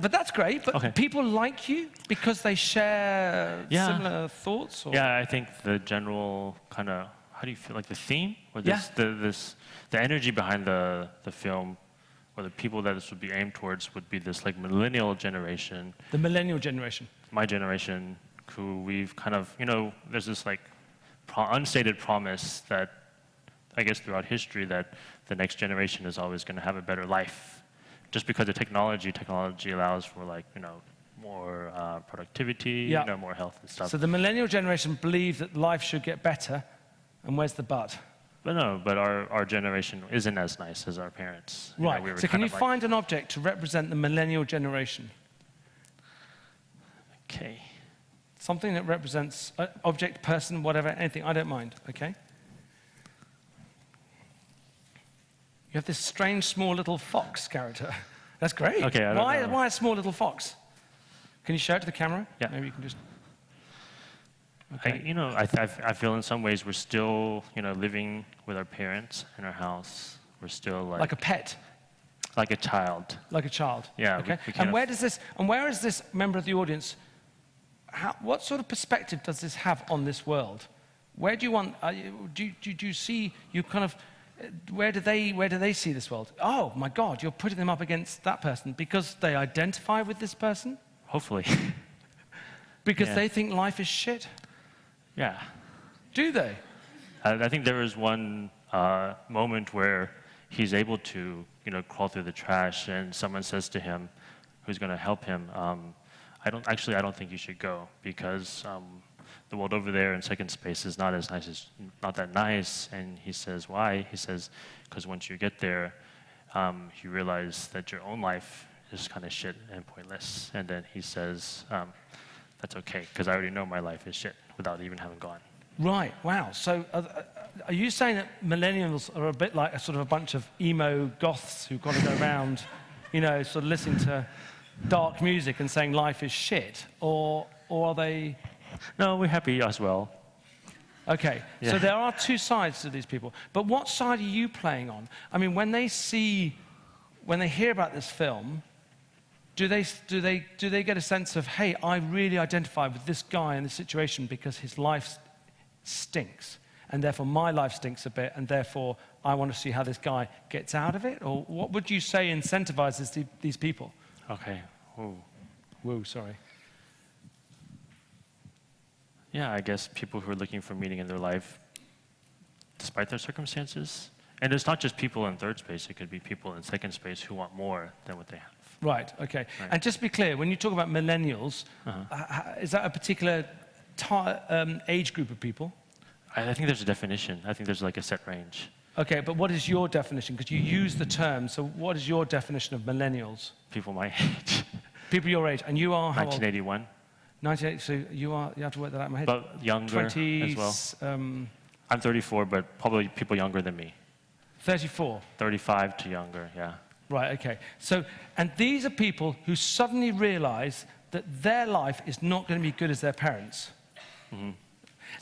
but that's great. But Okay. people like you because they share similar thoughts? Or? Yeah, I think the general kind of, how do you feel, like the theme? Or this, the energy behind the film, or the people that this would be aimed towards would be this like millennial generation. The millennial generation. My generation, who we've kind of, there's this like unstated promise that, I guess throughout history, that the next generation is always going to have a better life. Just because of technology allows for like, more productivity, more health and stuff. So the millennial generation believe that life should get better, and where's the but? But no, but our generation isn't as nice as our parents. Right, We were so can kind you of like, find an object to represent the millennial generation? Okay. Something that represents object, person, whatever, anything, I don't mind, okay? You have this strange small little fox character. That's great. Okay, I don't know. Why a small little fox? Can you show it to the camera? Yeah. Maybe you can just... Okay. I feel in some ways we're still, living with our parents in our house. We're still Like a pet? like a child. Like a child? Yeah. Okay. We And where is this member of the audience, what sort of perspective does this have on this world? Where do you want, do you see, you kind of, where do they see this world? Oh my God, you're putting them up against that person because they identify with this person? Hopefully. Because Yeah. they think life is shit? Yeah. Do they? I think there was one moment where he's able to, crawl through the trash, and someone says to him, who's going to help him, I don't think you should go because the world over there in second space is not that nice. And he says, why? He says, because once you get there, you realize that your own life is kind of shit and pointless. And then he says, that's okay, because I already know my life is shit without even having gone. Right, wow. So are you saying that millennials are a bit like a sort of a bunch of emo goths who've got to go around, sort of listening to dark music and saying life is shit? Or are they... No, we're happy as well. Okay, Yeah. so there are two sides to these people. But what side are you playing on? I mean, when they hear about this film, do they get a sense of, hey, I really identify with this guy in this situation because his life stinks, and therefore my life stinks a bit, and therefore I want to see how this guy gets out of it? Or what would you say incentivizes these people? Okay. Whoa. Whoa, sorry. Yeah, I guess people who are looking for meaning in their life, despite their circumstances. And it's not just people in third space, it could be people in second space who want more than what they have. Right, okay. Right. And just to be clear, when you talk about millennials, is that a particular age group of people? I think there's a definition. I think there's like a set range. Okay, but what is your definition? Because you use the term, so what is your definition of millennials? People my age. People your age, and you are how old? 1981. 1980, so you have to work that out in my head. But younger 20, as well. I'm 34, but probably people younger than me. 34. 35 to younger, yeah. Right, okay. So, and these are people who suddenly realize that their life is not going to be good as their parents. Mm-hmm.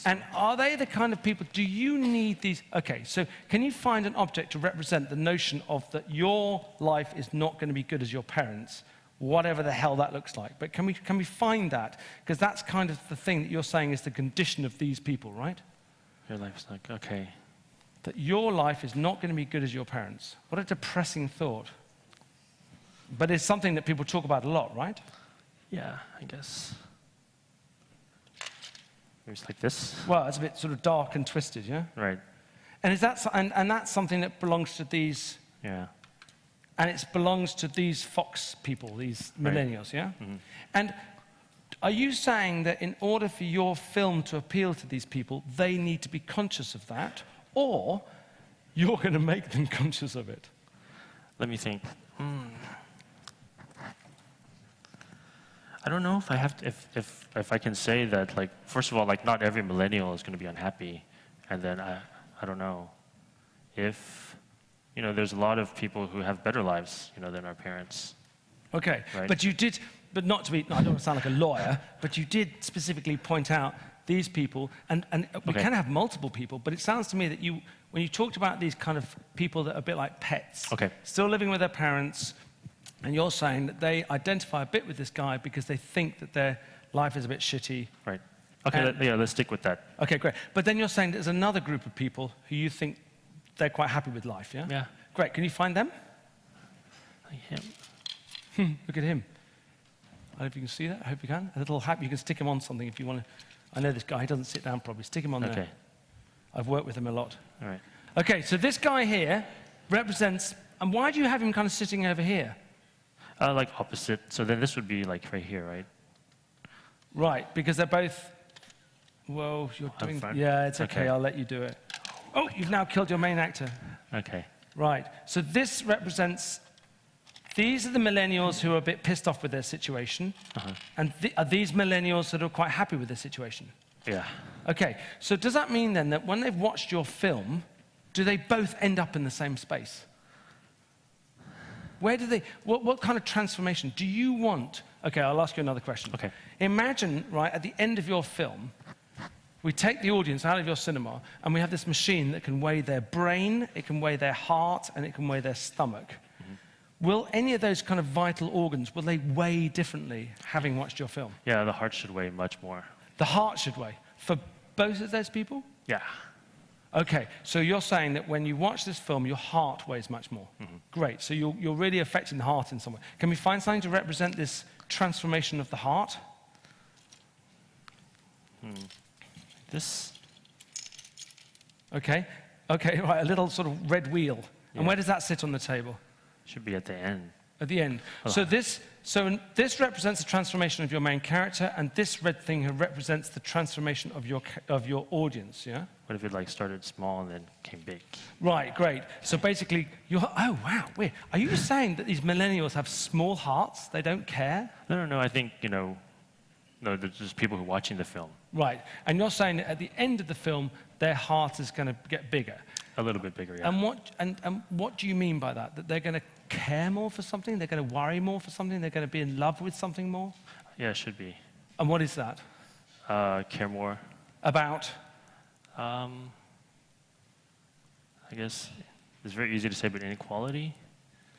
And are they the kind of people, do you need these, okay, so can you find an object to represent the notion of that your life is not going to be good as your parents, whatever the hell that looks like? But can we find that? Because that's kind of the thing that you're saying is the condition of these people, right? Your life's like, okay. That your life is not going to be good as your parents. What a depressing thought. But it's something that people talk about a lot, right? Yeah, I guess. Maybe it's like this. Well, it's a bit sort of dark and twisted, yeah? Right. And is that and that's something that belongs to these, Yeah. and it belongs to these Fox people, these millennials, yeah? Mm-hmm. And are you saying that in order for your film to appeal to these people, they need to be conscious of that, or you're going to make them conscious of it? Let me think. I don't know if I have to, if I can say that, like, first of all, like, not every millennial is going to be unhappy, and then I don't know if, you know, there's a lot of people who have better lives, you know, than our parents. Okay, Right. but you did, but not to be, no, I don't want to sound like a lawyer, but you did specifically point out these people, and we Okay. can have multiple people, but it sounds to me that you, when you talked about these kind of people that are a bit like pets, Okay. still living with their parents, and you're saying that they identify a bit with this guy because they think that their life is a bit shitty. Right. Okay, let's stick with that. Okay, great. But then you're saying there's another group of people who you think they're quite happy with life, yeah? Yeah. Great, can you find them? Him. Look at him. I hope you can see that. I hope you can. A little hat. You can stick him on something if you want to. I know this guy. He doesn't sit down properly. Stick him on there. Okay. I've worked with him a lot. All right. Okay, so this guy here represents. And why do you have him kind of sitting over here? Like opposite. So then this would be like right here, right? Right, because they're both. Whoa, you're I'm doing. fine. Yeah, it's okay. Okay. I'll let you do it. Oh, you've now killed your main actor. Okay. Right. So this represents. These are the millennials who are a bit pissed off with their situation. And are these millennials that are quite happy with their situation? Yeah. Okay, so does that mean then that when they've watched your film, do they both end up in the same space? Where do they, what kind of transformation do you want? Okay, I'll ask you another question. Okay. Imagine, right, at the end of your film, we take the audience out of your cinema and we have this machine that can weigh their brain, it can weigh their heart, and it can weigh their stomach. Will any of those kind of vital organs, will they weigh differently having watched your film? Yeah, the heart should weigh much more. The heart should weigh. For both of those people? Yeah. Okay, so you're saying that when you watch this film, your heart weighs much more. Great, so you're really affecting the heart in some way. Can we find something to represent this transformation of the heart? This. Okay, right, a little sort of red wheel. And where does that sit on the table? Should be at the end. At the end. So this represents the transformation of your main character, and this red thing represents the transformation of your audience, yeah? What if it like started small and then came big? Right, great. So basically, oh wow, weird. Are you saying that these millennials have small hearts? They don't care? No. I think, you know, no, there's just people who are watching the film. Right, and you're saying that at the end of the film, their heart is going to get bigger. A little bit bigger, yeah. And what do you mean by that? That they're going to care more for something? They're going to worry more for something? They're going to be in love with something more? Yeah, it should be. And what is that? Care more. About? I guess it's very easy to say, but inequality.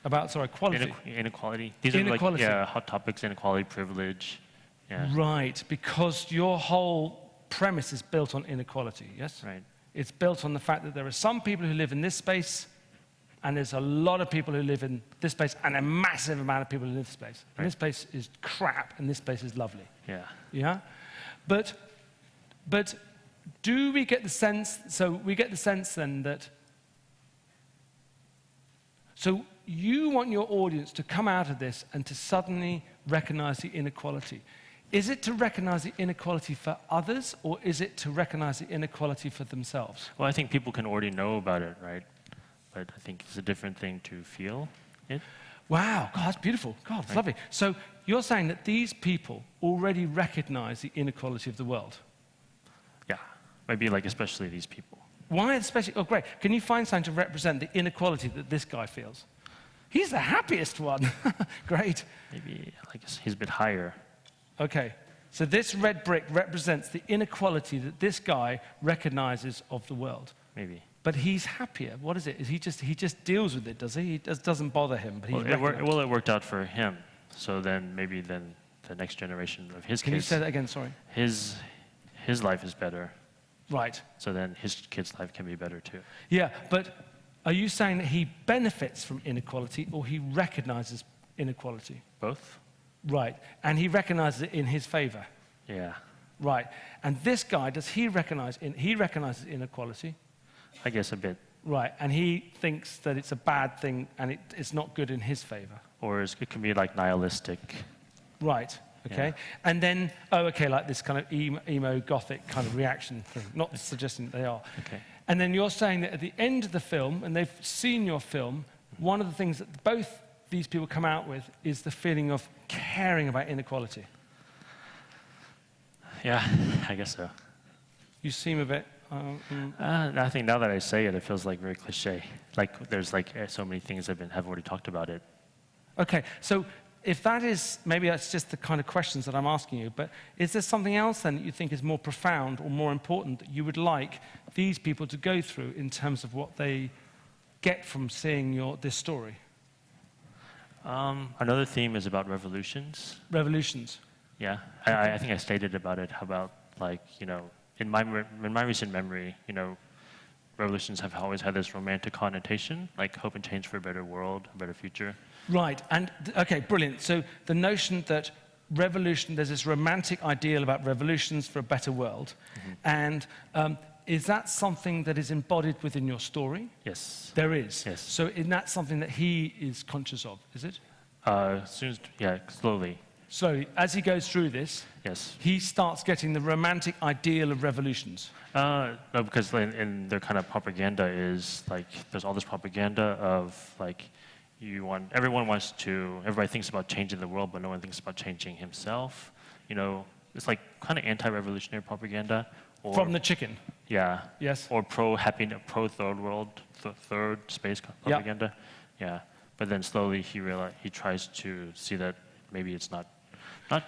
About, sorry, quality? Inequality. These Inequality. are like, hot topics, inequality, privilege. Yeah. Right, because your whole premise is built on inequality, yes? Right. It's built on the fact that there are some people who live in this space, and there's a lot of people who live in this space, and a massive amount of people in this space. And this place is crap, and this space is lovely. Yeah. Yeah? But do we get the sense, so we get the sense then that, so you want your audience to come out of this and to suddenly recognize the inequality. Is it to recognize the inequality for others, or is it to recognize the inequality for themselves? Well, I think people can already know about it, right? But I think it's a different thing to feel it. Wow, God, that's beautiful. God, it's lovely. So you're saying that these people already recognize the inequality of the world? Yeah, maybe like especially these people. Why especially? Oh, great. Can you find something to represent the inequality that this guy feels? He's the happiest one. Great. Maybe like he's a bit higher. Okay. So this red brick represents the inequality that this guy recognizes of the world. Maybe. But he's happier. What is it? Is he just deals with it, does he? It doesn't bother him. But Well, it worked out for him. So then maybe the next generation of his kids. Can you say that again? Sorry. His life is better. Right. So then his kid's life can be better too. Yeah, but are you saying that he benefits from inequality, or he recognizes inequality? Both? Right. And he recognizes it in his favor. Yeah. Right. And this guy, does he recognize he recognizes inequality? I guess a bit. Right. And he thinks that it's a bad thing and it's not good in his favor. Or it can be like nihilistic. Right. Okay. Yeah. And then, like this kind of emo gothic kind of reaction thing. Not suggesting that they are. Okay. And then you're saying that at the end of the film, and they've seen your film, one of the things that both these people come out with is the feeling of caring about inequality. Yeah, I guess so. You seem a bit... I think now that I say it, it feels like very cliche. Like there's like so many things have already talked about it. Okay, so if that is, maybe that's just the kind of questions that I'm asking you, but is there something else then that you think is more profound or more important that you would like these people to go through in terms of what they get from seeing this story? Another theme is about revolutions. Revolutions. Yeah, I think I stated about it. How about like, in my recent memory, revolutions have always had this romantic connotation, like hope and change for a better world, a better future. Right, and okay, brilliant. So the notion that there's this romantic ideal about revolutions for a better world, and is that something that is embodied within your story? Yes. There is? Yes. So is that something that he is conscious of, is it? Slowly. So as he goes through this, yes, he starts getting the romantic ideal of revolutions. No, because in their kind of propaganda is like there's all this propaganda of like everybody thinks about changing the world, but no one thinks about changing himself. It's like kind of anti-revolutionary propaganda. From the chicken. Yeah. Yes. Or pro-third world, third space propaganda. Yeah. But then slowly he tries to see that maybe it's not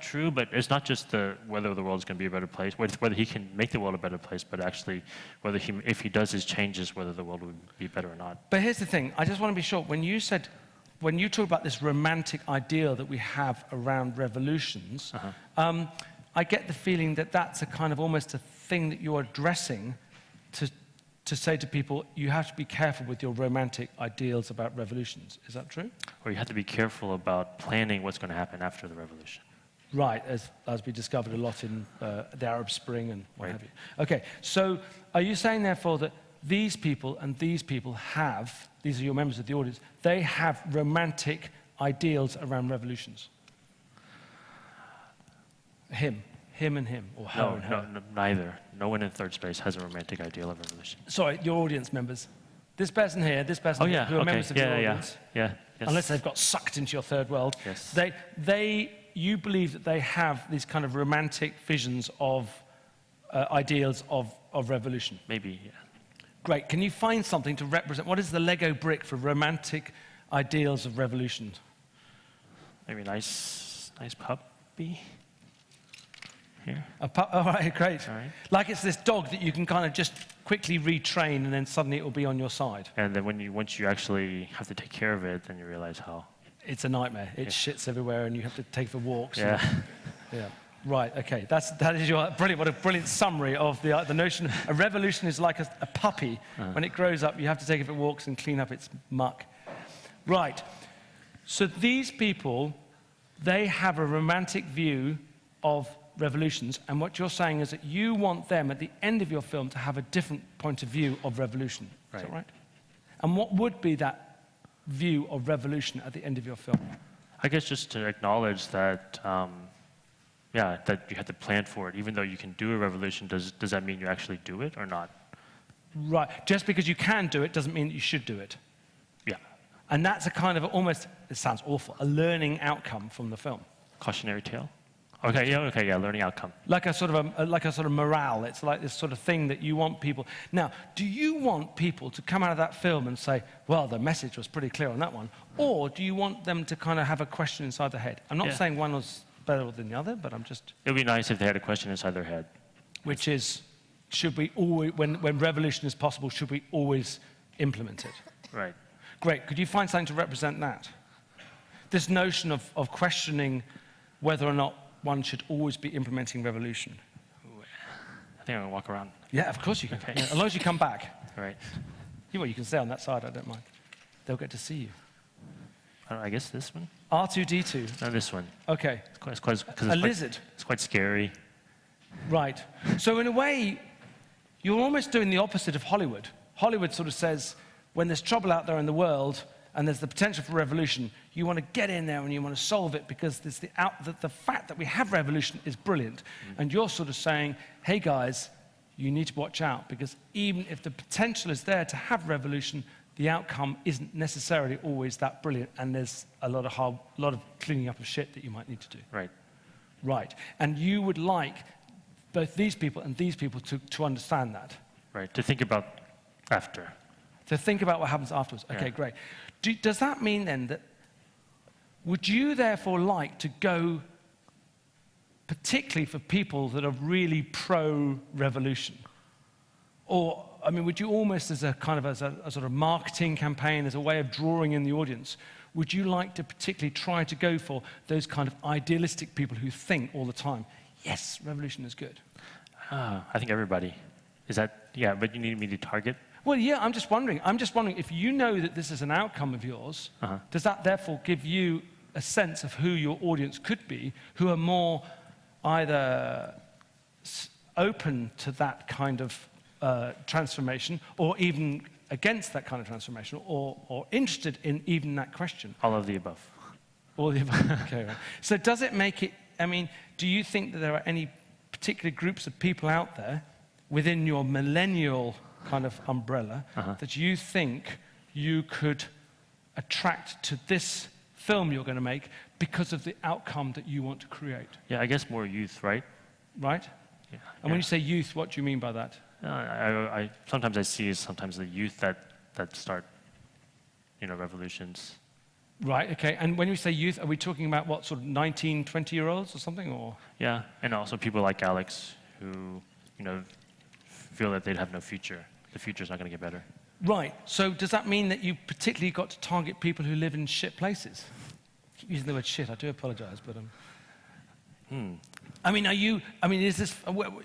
true, but it's not just whether the world's going to be a better place, whether he can make the world a better place, but actually whether if he does his changes, whether the world would be better or not. But here's the thing, I just want to be sure, when you talk about this romantic ideal that we have around revolutions, I get the feeling that that's a kind of almost a thing that you're addressing to say to people, you have to be careful with your romantic ideals about revolutions. Is that true? Or you have to be careful about planning what's going to happen after the revolution. Right, as we discovered a lot in the Arab Spring and what have you. Okay, so are you saying therefore that these people have, these are your members of the audience, they have romantic ideals around revolutions? Him and him, or her and her? No, neither. No one in third space has a romantic ideal of revolution. Sorry, your audience members. This person here, this person here, who are members of your audience. Yeah. Yes. Unless they've got sucked into your third world. Yes. You believe that they have these kind of romantic visions of ideals of revolution? Maybe, yeah. Great. Can you find something to represent? What is the Lego brick for romantic ideals of revolution? Maybe nice puppy. Here. All right, great. All right. Like it's this dog that you can kind of just quickly retrain, and then suddenly it will be on your side. And then once you actually have to take care of it, then you realize how. It's a nightmare. It shits everywhere, and you have to take for walks. Yeah. Yeah. Right. Okay. That is your brilliant. What a brilliant summary of the notion. A revolution is like a puppy. When it grows up, you have to take it for walks and clean up its muck. Right. So these people, they have a romantic view of revolutions, and what you're saying is that you want them at the end of your film to have a different point of view of revolution. Is that right? And what would be that view of revolution at the end of your film? I guess just to acknowledge that, that you have to plan for it. Even though you can do a revolution, does that mean you actually do it or not? Right. Just because you can do it doesn't mean that you should do it. Yeah. And that's a kind of almost, it sounds awful, a learning outcome from the film. Cautionary tale? Okay, learning outcome. Like a sort of morale. It's like this sort of thing that you want people. Now, do you want people to come out of that film and say, well, the message was pretty clear on that one? Or do you want them to kind of have a question inside their head? I'm not saying one was better than the other, but I'm just... It would be nice if they had a question inside their head. Which is, should we always, when revolution is possible, should we always implement it? Right. Great. Could you find something to represent that? This notion of questioning whether or not one should always be implementing revolution. I think I'm gonna walk around. Yeah, of course you can. Okay. Yeah, as long as you come back. All right. You can stay on that side, I don't mind. They'll get to see you. I guess this one? R2-D2. No, this one. Okay. Lizard. It's quite scary. Right. So in a way, you're almost doing the opposite of Hollywood. Hollywood sort of says, when there's trouble out there in the world, and there's the potential for revolution, you want to get in there and you want to solve it because there's the fact that we have revolution is brilliant. And you're sort of saying, hey guys, you need to watch out because even if the potential is there to have revolution, the outcome isn't necessarily always that brilliant, and there's a lot of cleaning up of shit that you might need to do. Right. Right. And you would like both these people and these people to understand that. Right, to think about after. To think about what happens afterwards. Okay, great. Does that mean then that, would you therefore like to go, particularly for people that are really pro-revolution? Or, I mean, would you almost as a sort of marketing campaign, as a way of drawing in the audience, would you like to particularly try to go for those kind of idealistic people who think all the time, yes, revolution is good? I think everybody. Is that, yeah, but you need me to target? Well, yeah, I'm just wondering if you know that this is an outcome of yours, does that therefore give you a sense of who your audience could be, who are more either open to that kind of transformation, or even against that kind of transformation, or interested in even that question? All of the above. All of the above, okay. Right. So does it make it, I mean, do you think that there are any particular groups of people out there within your millennial kind of umbrella that you think you could attract to this film you're going to make because of the outcome that you want to create? Yeah, I guess more youth, right? Right? Yeah. And when you say youth, what do you mean by that? Sometimes I see sometimes the youth that start, revolutions. Right, okay. And when you say youth, are we talking about what, sort of 19, 20-year-olds or something? Or? Yeah, and also people like Alex who, feel that they'd have no future. The future's not going to get better. Right. So does that mean that you particularly got to target people who live in shit places? I keep using the word shit. I do apologize, but I mean, is this?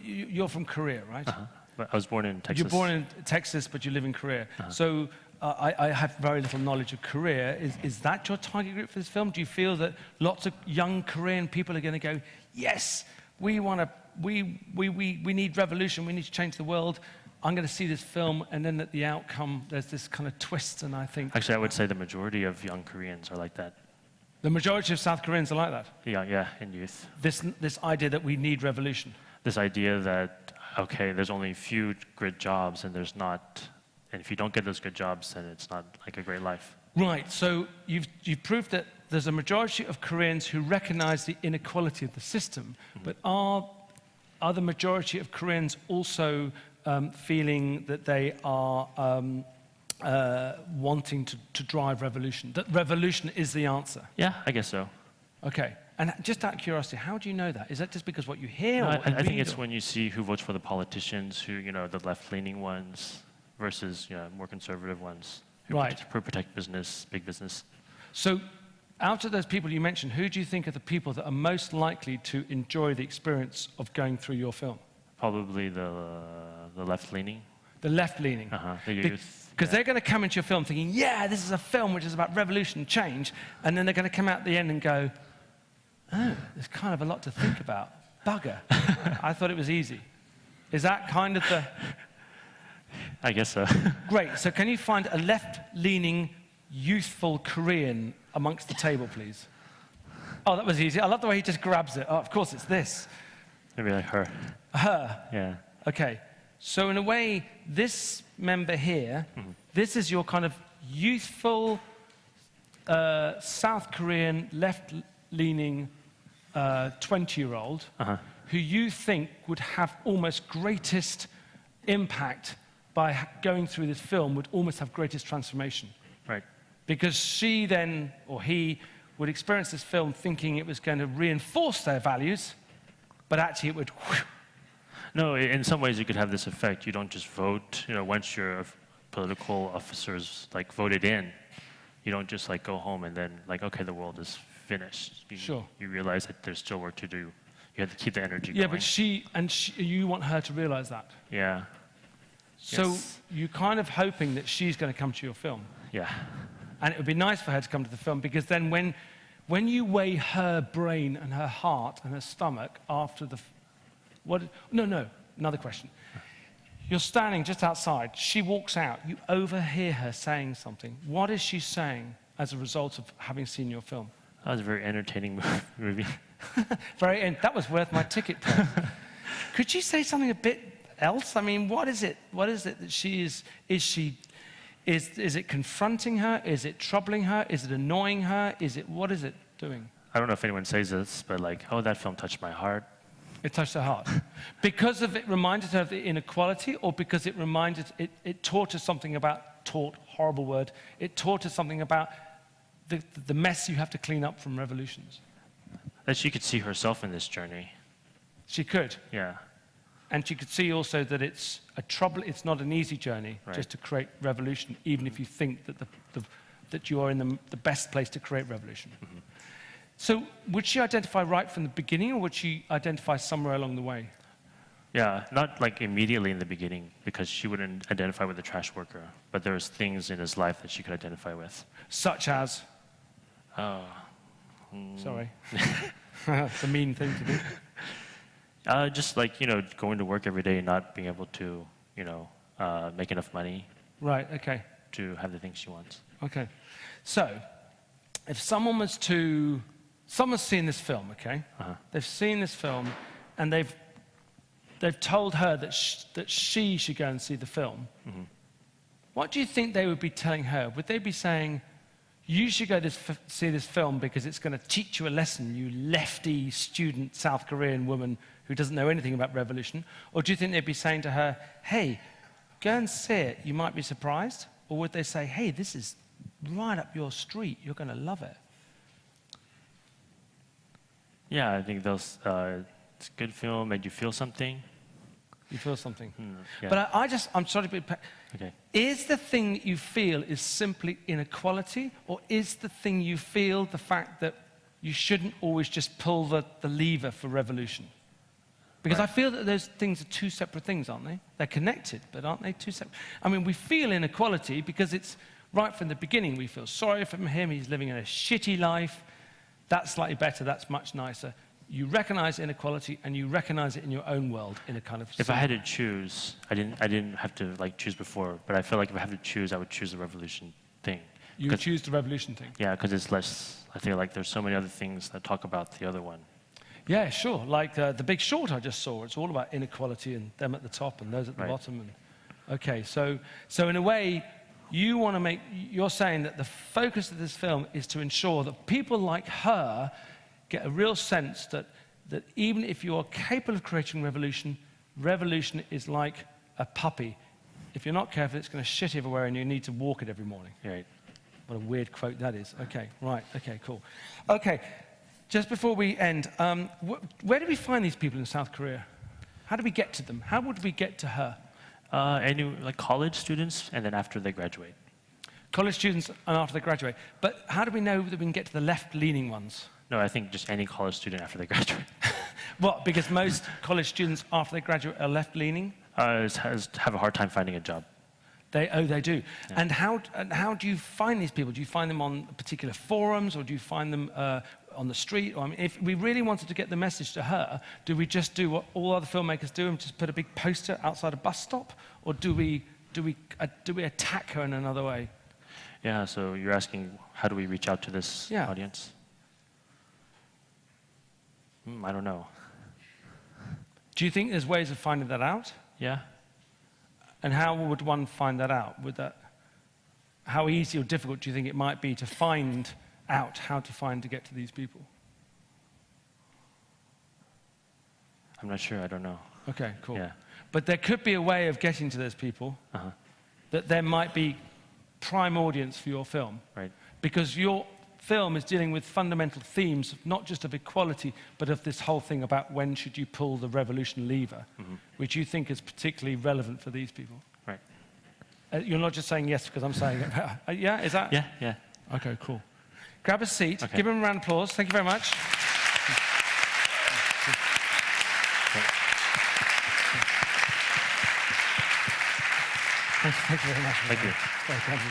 You're from Korea, right? But I was born in Texas. You're born in Texas, but you live in Korea. So I have very little knowledge of Korea. Is that your target group for this film? Do you feel that lots of young Korean people are going to go, yes, we need revolution. We need to change the world. I'm going to see this film, and then at the outcome, there's this kind of twist, and I think... Actually, I would say the majority of young Koreans are like that. The majority of South Koreans are like that? Yeah, in youth. This idea that we need revolution? This idea that, okay, there's only a few good jobs, and there's not... And if you don't get those good jobs, then it's not like a great life. Right, so you've proved that there's a majority of Koreans who recognize the inequality of the system, but are the majority of Koreans also... feeling that they are wanting to drive revolution, that revolution is the answer? Yeah, I guess so. Okay. And just out of curiosity, how do you know that? Is that just because what you hear? No, or what you I think read, it's or? when you see who votes for the politicians, who, the left-leaning ones versus, more conservative ones who Right. protect business, big business. So out of those people you mentioned, who do you think are the people that are most likely to enjoy the experience of going through your film? Probably the left-leaning. The left-leaning. The youth. Because they're going to come into your film thinking, yeah, this is a film which is about revolution and change, and then they're going to come out at the end and go, oh, there's kind of a lot to think about. Bugger. I thought it was easy. Is that kind of the... I guess so. Great. So can you find a left-leaning, youthful Korean amongst the table, please? Oh, that was easy. I love the way he just grabs it. Oh, of course, it's this. Maybe like her. Her. Yeah. Okay. So in a way, this member here, this is your kind of youthful, South Korean, left-leaning 20-year-old who you think would have almost greatest impact by going through this film, would almost have greatest transformation. Right. Because she then, or he, would experience this film thinking it was going to reinforce their values, but actually it would... No, in some ways you could have this effect. You don't just vote, once your political officers voted in, you don't just go home and then okay, the world is finished. Sure. You realize that there's still work to do. You have to keep the energy Yeah, going. but you want her to realize that. Yeah. So Yes. you're kind of hoping that she's going to come to your film. Yeah. And it would be nice for her to come to the film, because then when you weigh her brain and her heart and her stomach after the... Another question. You're standing just outside. She walks out. You overhear her saying something. What is she saying as a result of having seen your film? That was a very entertaining movie. That was worth my ticket price. Could she say something a bit else? I mean, what is it? What is it that she is? Is it confronting her? Is it troubling her? Is it annoying her? What is it doing? I don't know if anyone says this, but that film touched my heart. It touched her heart. Because it reminded her of the inequality, or because it taught her something about, horrible word, it taught her something about the mess you have to clean up from revolutions? That she could see herself in this journey. She could. Yeah. And she could see also that it's not an easy journey just to create revolution, even if you think that you are in the best place to create revolution. So would she identify right from the beginning, or would she identify somewhere along the way? Yeah, not immediately in the beginning, because she wouldn't identify with the trash worker, but there's things in his life that she could identify with. Such as? Sorry. It's a mean thing to do. Just going to work every day and not being able to, make enough money. Right, okay. To have the things she wants. Okay. So, if someone's seen this film, okay? They've seen this film, and they've told her that she should go and see the film. What do you think they would be telling her? Would they be saying, you should go to see this film because it's going to teach you a lesson, you lefty student South Korean woman who doesn't know anything about revolution? Or do you think they'd be saying to her, hey, go and see it, you might be surprised? Or would they say, hey, this is right up your street, you're going to love it? Yeah, I think it's a good film, made you feel something. You feel something. Yeah. But I'm sorry to be... Okay. Is the thing that you feel is simply inequality, or is the thing you feel the fact that you shouldn't always just pull the lever for revolution? Because I feel that those things are two separate things, aren't they? They're connected, but aren't they two separate? I mean, we feel inequality because it's right from the beginning. We feel sorry for him. He's living in a shitty life. That's slightly better. That's much nicer. You recognize inequality, and you recognize it in your own world in a kind of... If I had to choose, I didn't have to choose before, but I feel like if I had to choose, I would choose the revolution thing. You would choose the revolution thing? Yeah, because it's less... I feel like there's so many other things that talk about the other one. Yeah, sure. Like The Big Short I just saw. It's all about inequality and them at the top and those at the bottom. And, okay, so in a way, you're saying that the focus of this film is to ensure that people like her get a real sense that even if you are capable of creating revolution, revolution is like a puppy. If you're not careful, it's going to shit everywhere and you need to walk it every morning. Right. What a weird quote that is. Okay, right, okay, cool. Okay, Just before we end, where do we find these people in South Korea? How do we get to them? How would we get to her? Like college students, and then after they graduate. College students and after they graduate. But how do we know that we can get to the left-leaning ones? No, I think just any college student after they graduate. What? Because most college students after they graduate are left-leaning? Have a hard time finding a job. They do. Yeah. And how do you find these people? Do you find them on particular forums, or do you find them on the street? Or, I mean, if we really wanted to get the message to her, do we just do what all other filmmakers do and just put a big poster outside a bus stop, or do we attack her in another way? Yeah. So you're asking, how do we reach out to this audience? I don't know. Do you think there's ways of finding that out? Yeah. And how would one find that out? How easy or difficult do you think it might be to find out how to get to these people? I'm not sure. I don't know. Okay, cool. Yeah. But there could be a way of getting to those people that there might be prime audience for your film. Right. Because your film is dealing with fundamental themes, not just of equality, but of this whole thing about when should you pull the revolution lever, which you think is particularly relevant for these people. Right. You're not just saying yes because I'm saying it. Yeah, is that? Yeah. Okay, cool. Grab a seat. Okay. Give him a round of applause. Thank you very much. Thank you very much. Thank you. Thank you.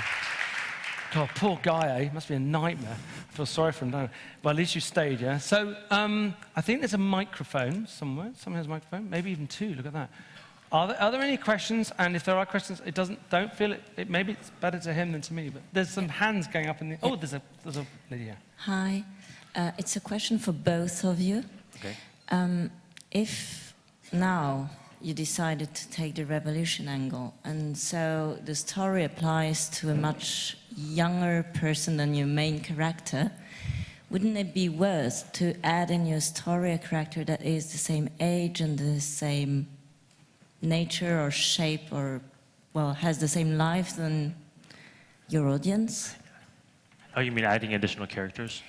God, poor guy, eh? Must be a nightmare. I feel sorry for him, don't I? Well, at least you stayed, yeah? So, I think there's a microphone somewhere. Someone has a microphone. Maybe even two. Look at that. Are there any questions? And if there are questions, don't feel it. Maybe it's better to him than to me. But there's some hands going up in the. Oh, there's a lady here. Hi, it's a question for both of you. Okay. If now you decided to take the revolution angle, and so the story applies to a much younger person than your main character, wouldn't it be worth to add in your story a character that is the same age and the same nature or shape, or, well, has the same life than your audience? Oh, you mean adding additional characters?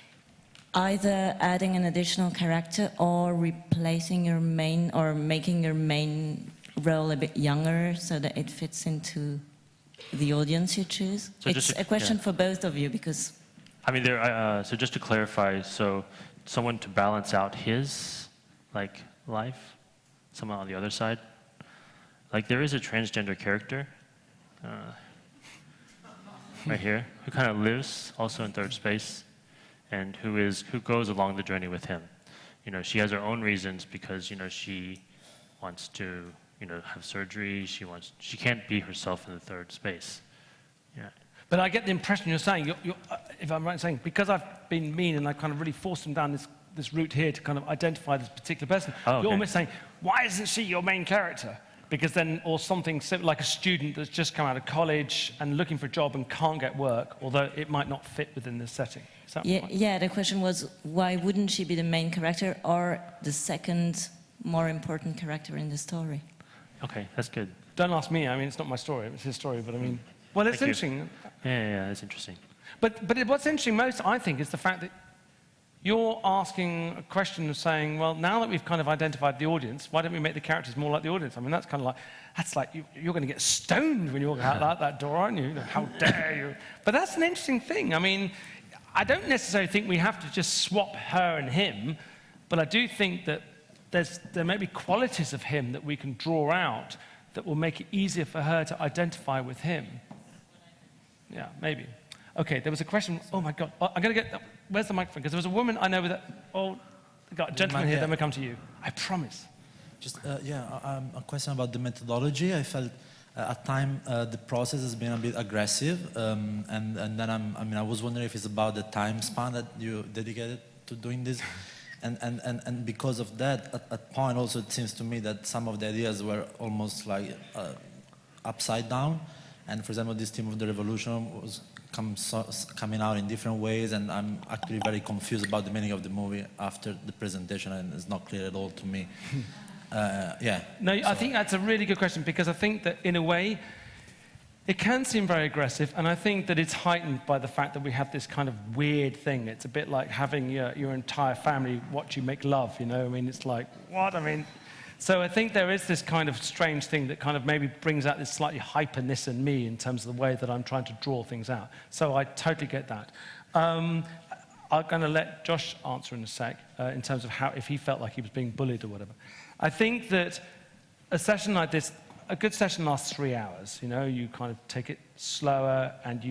Either adding an additional character or replacing your main, or making your main role a bit younger so that it fits into the audience you choose. So it's a question for both of you, because... I mean, so just to clarify, so someone to balance out his, life, someone on the other side. Like, there is a transgender character, right here, who kind of lives also in third space, and who goes along the journey with him. You know, she has her own reasons because, she wants to, have surgery. She can't be herself in the third space. Yeah. But I get the impression you're saying, if I'm right in saying, because I've been mean and I kind of really forced him down this route here to kind of identify this particular person, you're almost saying, why isn't she your main character? Because then, or something like a student that's just come out of college and looking for a job and can't get work, although it might not fit within this setting. Is that right? Yeah, the question was, why wouldn't she be the main character or the second more important character in the story? Okay, that's good. Don't ask me. I mean, it's not my story. It's his story. But I mean, well, it's interesting. Yeah, it's interesting. But what's interesting most, I think, is the fact that you're asking a question of saying, well, now that we've kind of identified the audience, why don't we make the characters more like the audience? I mean, that's like you're going to get stoned when you walk out that door, aren't you? How dare you? But that's an interesting thing. I mean, I don't necessarily think we have to just swap her and him, but I do think that there may be qualities of him that we can draw out that will make it easier for her to identify with him. Yeah, maybe. Okay, there was a question. Oh my God, I'm going to get. Where's the microphone? Because there was a woman I know with a gentleman here. Then we come to you. I promise. Just a question about the methodology. I felt at time the process has been a bit aggressive, and then I was wondering if it's about the time span that you dedicated to doing this, and because of that, at point also it seems to me that some of the ideas were almost like upside down, and for example, this theme of the revolution was coming out in different ways, and I'm actually very confused about the meaning of the movie after the presentation, and it's not clear at all to me. No, I think that's a really good question, because I think that in a way, It can seem very aggressive, and I think that it's heightened by the fact that we have this kind of weird thing. It's a bit like having your entire family watch you make love, you know? I mean, it's like, what? I mean, so I think there is this kind of strange thing that kind of maybe brings out this slightly hyperness in me in terms of the way that I'm trying to draw things out. So I totally get that. I'm going to let Josh answer in a sec in terms of how, if he felt like he was being bullied or whatever. I think that a session like this, a good session lasts 3 hours. You know, you kind of take it slower, and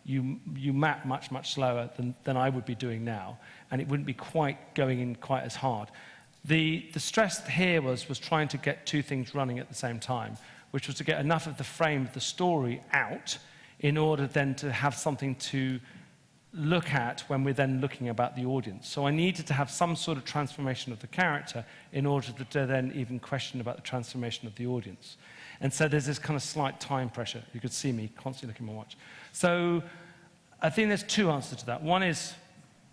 you map much slower than I would be doing now, and it wouldn't be quite going in quite as hard. The stress here was trying to get two things running at the same time, which was to get enough of the frame of the story out in order then to have something to look at when we're then looking about the audience. So I needed to have some sort of transformation of the character in order to then even question about the transformation of the audience. And so there's this kind of slight time pressure. You could see me constantly looking at my watch. So I think there's two answers to that. One is,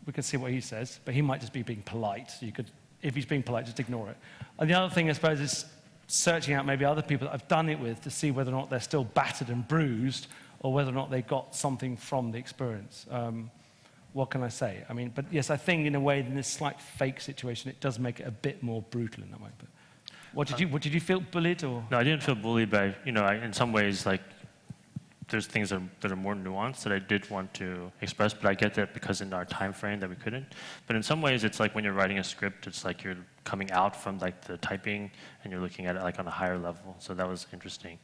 we can see what he says, but he might just be being polite. So you could, if he's being polite, just ignore it. And the other thing, I suppose, is searching out maybe other people that I've done it with to see whether or not they're still battered and bruised, or whether or not they got something from the experience. What can I say? I mean, but yes, I think in a way, in this slight fake situation, it does make it a bit more brutal in that way. But what did you feel bullied or? No, I didn't feel bullied, but in some ways, like, there's things that are more nuanced that I did want to express, but I get that because in our time frame that we couldn't. But in some ways, it's like when you're writing a script, it's like you're coming out from like the typing and you're looking at it like on a higher level. So that was interesting.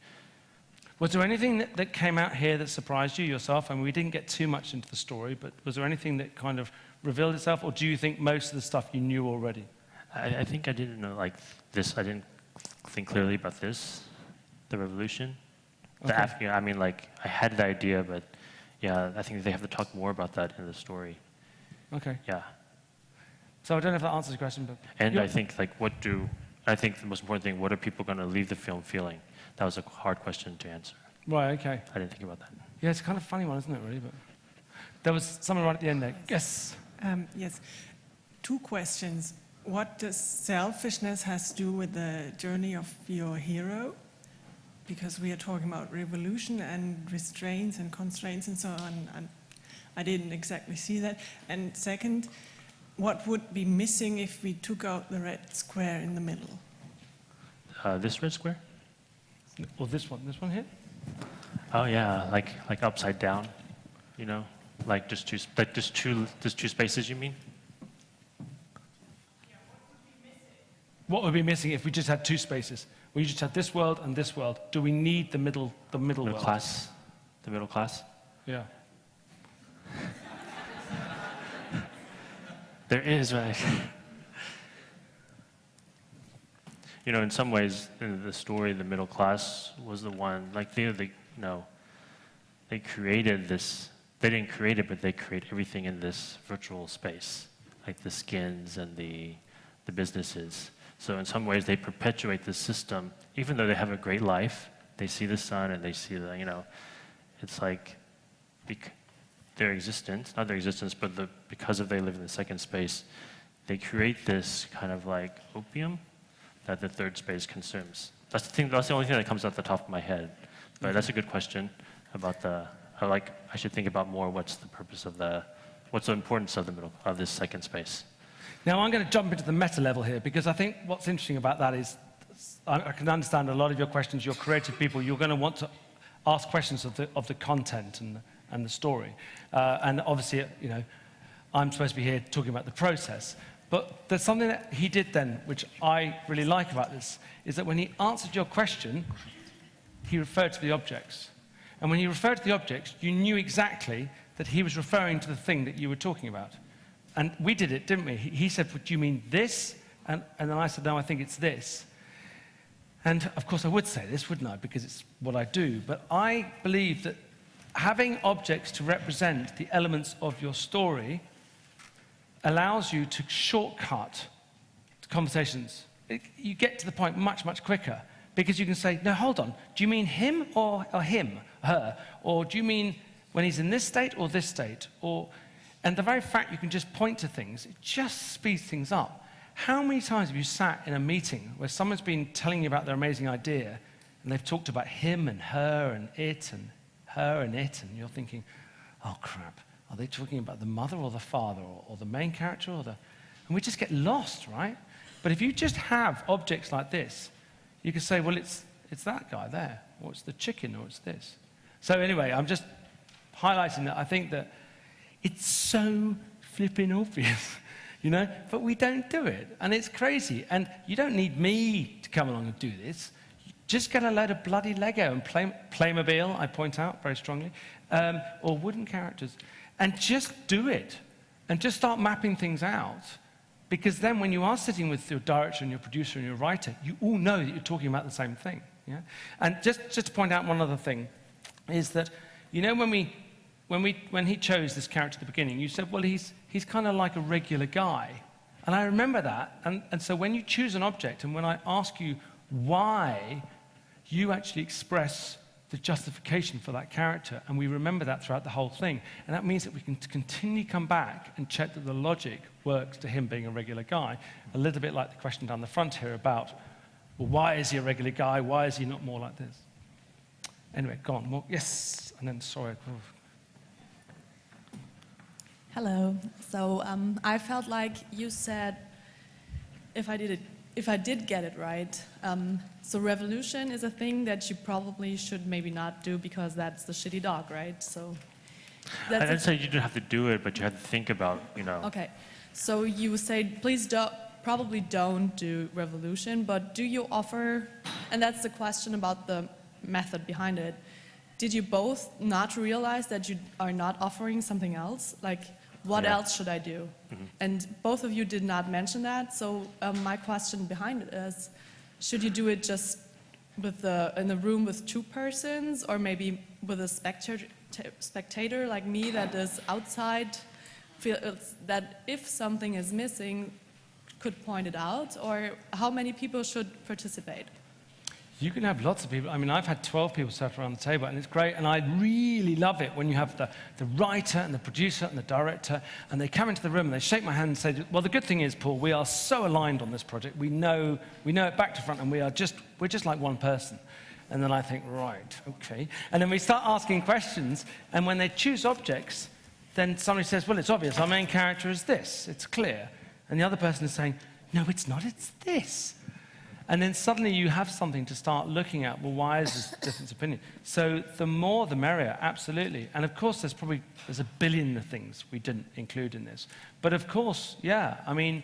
Was there anything that came out here that surprised you yourself? I mean, we didn't get too much into the story, but was there anything that kind of revealed itself, or do you think most of the stuff you knew already? I think I didn't know like this. I didn't think clearly about this, the revolution. Okay. I mean, like, I had the idea, but yeah, I think they have to talk more about that in the story. Okay. Yeah. So I don't know if that answers your question, but... And I think, like, I think the most important thing, what are people going to leave the film feeling? That was a hard question to answer. Right, okay. I didn't think about that. Yeah, it's a kind of funny one, isn't it, really? But there was someone right at the end there. Yes. Yes. Two questions. What does selfishness has to do with the journey of your hero? Because we are talking about revolution and restraints and constraints and so on, and I didn't exactly see that. And second, what would be missing if we took out the red square in the middle? This red square? Or this one here? Oh yeah, like upside down, like just two spaces. You mean? What would be missing if we just had two spaces? We just had this world and this world. Do we need the middle world? Class? The middle class? Yeah. There is, right? In some ways, in the story, the middle class was the one, like, they created this, they didn't create it, but they create everything in this virtual space, like the skins and the businesses. So in some ways, they perpetuate the system, even though they have a great life. They see the sun and they see the, it's like their existence, not their existence, but because they live in the second space, they create this kind of like opium that the third space consumes. That's the only thing that comes out the top of my head. But that's a good question about I should think about more what's the purpose of what's the importance of this second space. Now, I'm going to jump into the meta level here, because I think what's interesting about that is I can understand a lot of your questions. You're creative people. You're going to want to ask questions of the content and the story. And obviously, I'm supposed to be here talking about the process. But there's something that he did then, which I really like about this, is that when he answered your question, he referred to the objects. And when he referred to the objects, you knew exactly that he was referring to the thing that you were talking about. And we did it, didn't we? He said, "Do you mean this?" And then I said, "No, I think it's this." And of course I would say this, wouldn't I? Because it's what I do. But I believe that having objects to represent the elements of your story allows you to shortcut conversations. You get to the point much, much quicker, because you can say, "No, hold on. Do you mean him or him, her? Or do you mean when he's in this state or this state?" And the very fact you can just point to things, it just speeds things up. How many times have you sat in a meeting where someone's been telling you about their amazing idea, and they've talked about him and her and it, and her and it, and you're thinking, oh crap, are they talking about the mother or the father or the main character or the... And we just get lost, right? But if you just have objects like this, you can say, well, it's that guy there, or it's the chicken, or it's this. So anyway, I'm just highlighting that I think that it's so flipping obvious, you know, but we don't do it, and it's crazy. And you don't need me to come along and do this. Just get a load of bloody Lego and Playmobil, I point out very strongly, or wooden characters, and just do it, and just start mapping things out. Because then when you are sitting with your director and your producer and your writer, you all know that you're talking about the same thing. Yeah? And just to point out one other thing, is that, you know, when he chose this character at the beginning, you said, well, he's kind of like a regular guy. And I remember that. And so when you choose an object, and when I ask you why, you actually express the justification for that character, and we remember that throughout the whole thing. And that means that we can continually come back and check that the logic works to him being a regular guy, a little bit like the question down the front here about, well, why is he a regular guy? Why is he not more like this? Anyway, go on. Well, yes, and then, sorry. Hello. So I felt like you said, if I did get it right, so revolution is a thing that you probably should maybe not do because that's the shitty dog, right? So I didn't say you didn't have to do it, but you had to think about, you know. Okay. So you say, please probably don't do revolution, but do you offer, and that's the question about the method behind it, did you both not realize that you are not offering something else? Like, what else should I do? Mm-hmm. And both of you did not mention that, so my question behind it is, should you do it just with in the room with two persons, or maybe with a spectator like me that is outside, that if something is missing, could point it out, or how many people should participate? You can have lots of people. I mean, I've had 12 people sat around the table, and it's great, and I really love it when you have the writer and the producer and the director, and they come into the room and they shake my hand and say, well, the good thing is, Paul, we are so aligned on this project. We know it back to front, and we're just like one person. And then I think, right, okay. And then we start asking questions, and when they choose objects, then somebody says, well, it's obvious, our main character is this, it's clear. And the other person is saying, no, it's not, it's this. And then suddenly you have something to start looking at, well, why is this difference of opinion? So the more the merrier, absolutely. And of course, there's a billion of things we didn't include in this. But of course, yeah, I mean,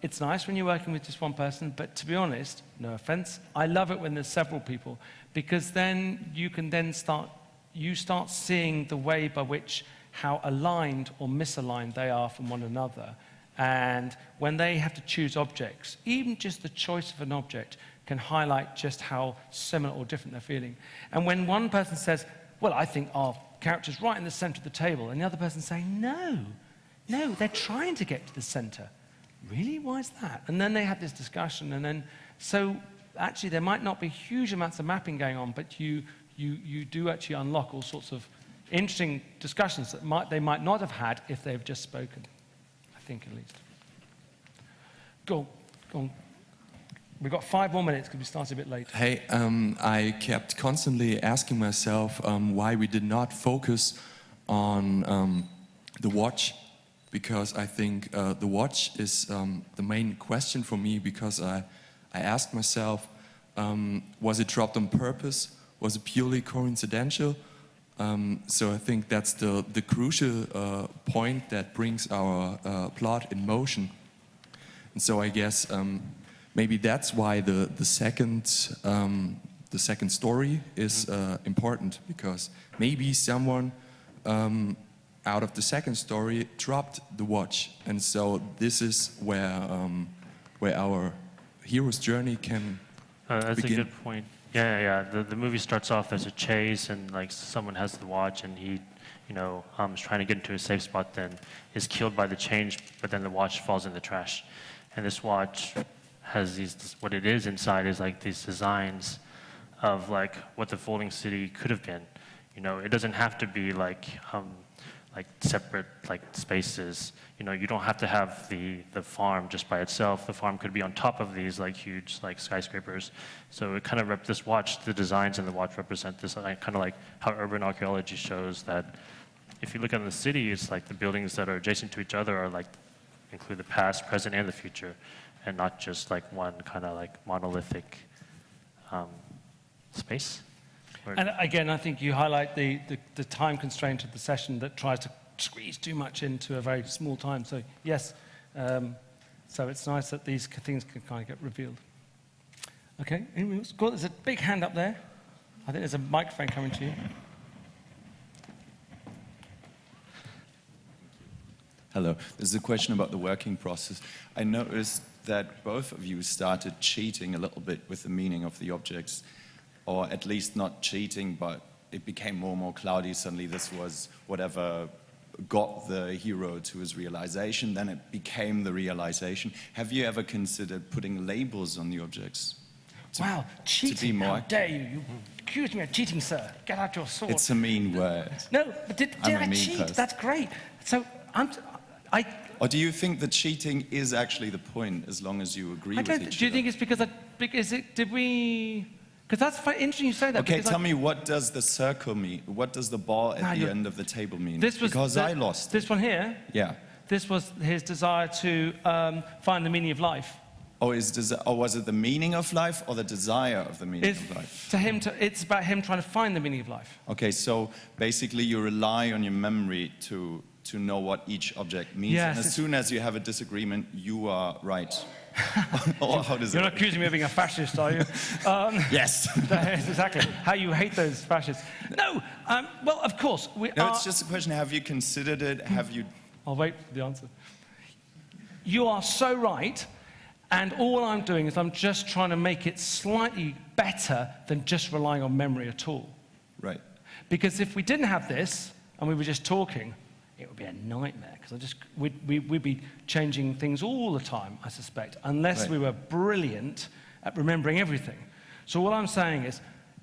it's nice when you're working with just one person, but to be honest, no offense, I love it when there's several people, because then you can then start seeing the way by which how aligned or misaligned they are from one another. And when they have to choose objects, even just the choice of an object can highlight just how similar or different they're feeling. And when one person says, well, I think our character's right in the center of the table, and the other person saying, no, they're trying to get to the center. Really? Why is that? And then they have this discussion, and then, so actually there might not be huge amounts of mapping going on, but you do actually unlock all sorts of interesting discussions that they might not have had if they've just spoken. I think at least. Go on. We've got 5 more minutes because we started a bit late. Hey, I kept constantly asking myself why we did not focus on the watch, because I think the watch is the main question for me, because I asked myself, was it dropped on purpose? Was it purely coincidental? So I think that's the crucial point that brings our plot in motion. And so I guess maybe that's why the second story is important, because maybe someone out of the second story dropped the watch, and so this is where our hero's journey can that's begin. a good point. Yeah. The movie starts off, there's a chase, and like someone has the watch, and he, is trying to get into a safe spot, then is killed by the change, but then the watch falls in the trash. And this watch has what it is inside is like these designs of like what the folding city could have been. It doesn't have to be like like separate like spaces. You know, you don't have to have the farm just by itself. The farm could be on top of these like huge like skyscrapers. So it kind of this watch, the designs in the watch represent this kind of like how urban archaeology shows that if you look at the city, it's like the buildings that are adjacent to each other are like include the past, present, and the future, and not just like one kind of like monolithic space. And again, I think you highlight the time constraint of the session that tries to squeeze too much into a very small time. So yes, so it's nice that these things can kind of get revealed. Okay, anyone else? Cool. There's a big hand up there. I think there's a microphone coming to you. Hello. This is a question about the working process. I noticed that both of you started cheating a little bit with the meaning of the objects, or at least not cheating, but it became more and more cloudy. Suddenly this was whatever got the hero to his realization, then it became the realization. Have you ever considered putting labels on the objects? Wow, cheating, to be more... how dare you? You accused me of cheating, sir. Get out your sword. It's a mean word. No, but did I cheat? Person. That's great. So Or do you think that cheating is actually the point, as long as you agree with each other? Do you think it's because because that's quite interesting you say that. Okay, tell me, what does the circle mean? What does the ball at the end of the table mean? Because I lost it. This one here? Yeah. This was his desire to find the meaning of life. Or was it the meaning of life or the desire of the meaning of life? It's about him trying to find the meaning of life. Okay, so basically you rely on your memory to know what each object means. Yes, and as soon as you have a disagreement, you are right. Or how does You're not accusing me of being a fascist, are you? Yes. That's exactly. How you hate those fascists. No, well, of course. It's just a question, have you considered it? Have you... I'll wait for the answer. You are so right, and all I'm doing is I'm just trying to make it slightly better than just relying on memory at all. Right. Because if we didn't have this, and we were just talking, it would be a nightmare, because we'd be changing things all the time, I suspect, unless we were brilliant at remembering everything. So what I'm saying is,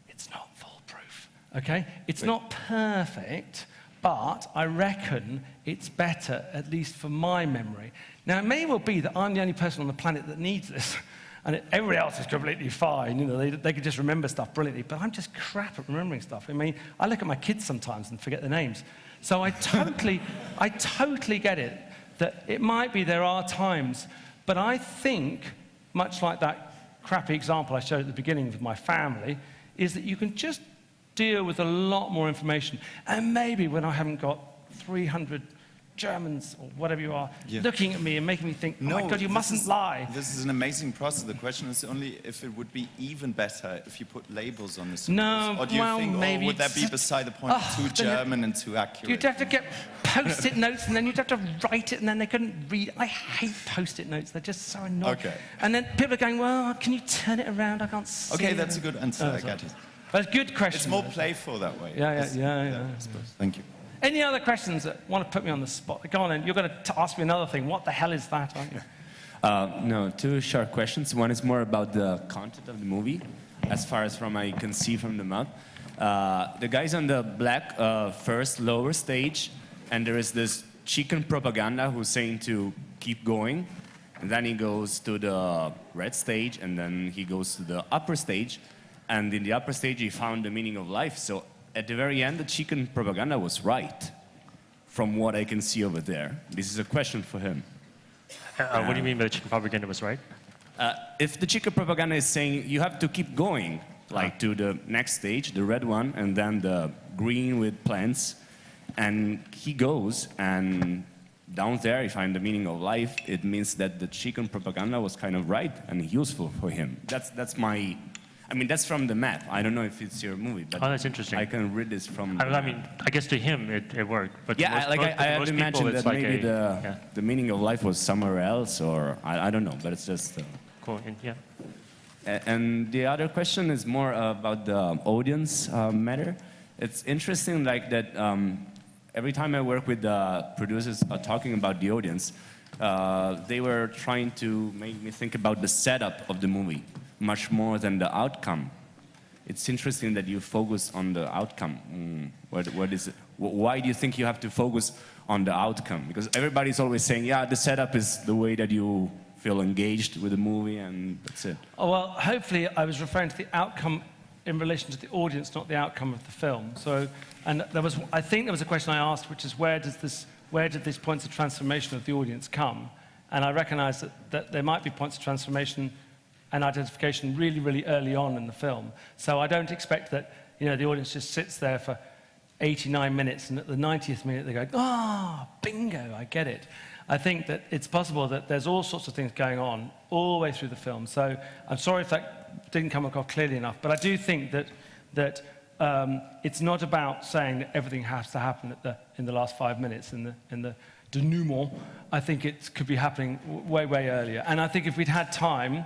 it's not foolproof, okay? It's not perfect, but I reckon it's better, at least for my memory. Now, it may well be that I'm the only person on the planet that needs this, and everybody else is completely fine. You know, they could just remember stuff brilliantly, but I'm just crap at remembering stuff. I mean, I look at my kids sometimes and forget their names. So I totally get it, that it might be there are times, but I think, much like that crappy example I showed at the beginning with my family, is that you can just deal with a lot more information. And maybe when I haven't got 300 Germans or whatever you are looking at me and making me think, oh my God, you mustn't lie. This is an amazing process. The question is only if it would be even better if you put labels on the symbols. No, or do you think, maybe would that be beside the point, too German and too accurate? You'd have to get post-it notes, and then you'd have to write it, and then they couldn't read. I hate post-it notes. They're just so annoying. Okay. And then people are going, well, can you turn it around? I can't see Okay, it. that's a good answer. I get it. That's a good question. It's more playful that way. Yeah. I suppose. Thank you. Any other questions that want to put me on the spot? Go on, then. You're going to ask me another thing. What the hell is that, aren't you? No, two short questions. One is more about the content of the movie, as far as from I can see from the map. The guy's on the black first lower stage, and there is this chicken propaganda who's saying to keep going. And then he goes to the red stage, and then he goes to the upper stage. And in the upper stage, he found the meaning of life. So at the very end, the chicken propaganda was right, from what I can see over there. This is a question for him. What do you mean by the chicken propaganda was right? If the chicken propaganda is saying you have to keep going, like to the next stage, the red one, and then the green with plants, and he goes, and down there he finds the meaning of life, it means that the chicken propaganda was kind of right and useful for him. That's my... I mean, that's from the map. I don't know if it's your movie, but that's interesting. I can read this from. I mean, I guess to him it worked, but yeah, I had imagined that like maybe the meaning of life was somewhere else, or I don't know, but it's just cool. Yeah. And the other question is more about the audience matter. It's interesting, like that. Every time I work with the producers talking about the audience, they were trying to make me think about the setup of the movie much more than the outcome. It's interesting that you focus on the outcome. What is it? Why do you think you have to focus on the outcome? Because everybody's always saying, yeah, the setup is the way that you feel engaged with the movie, and that's it. Oh, well, hopefully I was referring to the outcome in relation to the audience, not the outcome of the film. So, and I think there was a question I asked, which is where did these points of transformation of the audience come? And I recognize that there might be points of transformation and identification really, really early on in the film. So I don't expect that, you know, the audience just sits there for 89 minutes and at the 90th minute they go, ah, bingo, I get it. I think that it's possible that there's all sorts of things going on all the way through the film. So I'm sorry if that didn't come across clearly enough, but I do think that it's not about saying that everything has to happen in the last 5 minutes in the denouement. I think it could be happening way, way earlier. And I think if we'd had time,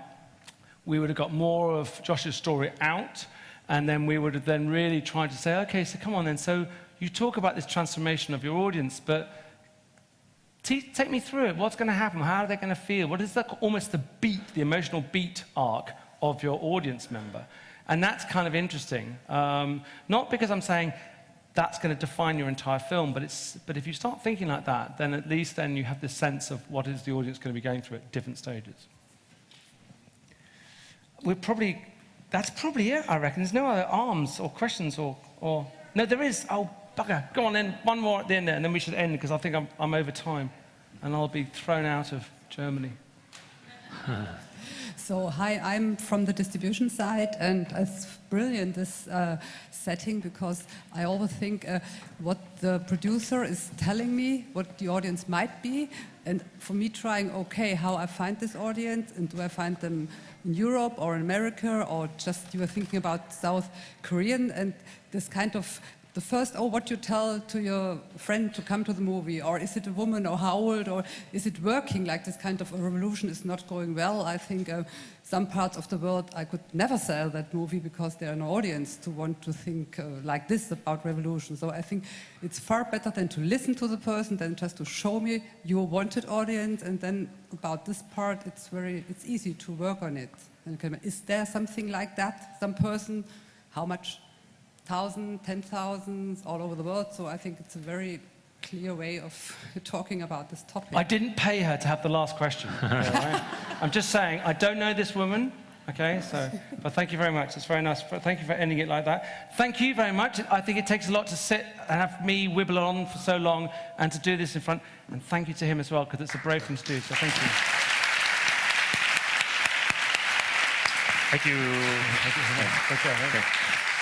we would have got more of Josh's story out, and then we would have then really tried to say, okay, so come on then, so you talk about this transformation of your audience, but take me through it. What's going to happen? How are they going to feel? What is almost the beat, the emotional beat arc of your audience member? And that's kind of interesting. Not because I'm saying that's going to define your entire film, but if you start thinking like that, then at least then you have this sense of what is the audience going to be going through at different stages. That's probably it, I reckon. There's no other arms or questions or no, there is. Oh, bugger. Go on then, one more at the end there, and then we should end, because I think I'm over time, and I'll be thrown out of Germany. So, hi, I'm from the distribution side, and it's brilliant, this setting, because I always think what the producer is telling me, what the audience might be, and for me trying, okay, how I find this audience, and do I find them in Europe or in America, or just you were thinking about South Korean, and this kind of the first, what you tell to your friend to come to the movie, or is it a woman, or how old, or is it working, like this kind of a revolution is not going well. I think some parts of the world I could never sell that movie because there are no audience to want to think like this about revolution. So I think it's far better than to listen to the person than just to show me your wanted audience, and then about this part it's easy to work on it. Is there something like that? Some person, how much? 1,000, 10,000, all over the world. So I think it's a very clear way of talking about this topic. I didn't pay her to have the last question. Right? I'm just saying, I don't know this woman, okay? So, but thank you very much. It's very nice. Thank you for ending it like that. Thank you very much. I think it takes a lot to sit and have me wibble on for so long and to do this in front. And thank you to him as well, because it's a brave thing to do. So thank you. Thank you. Thank you. Okay.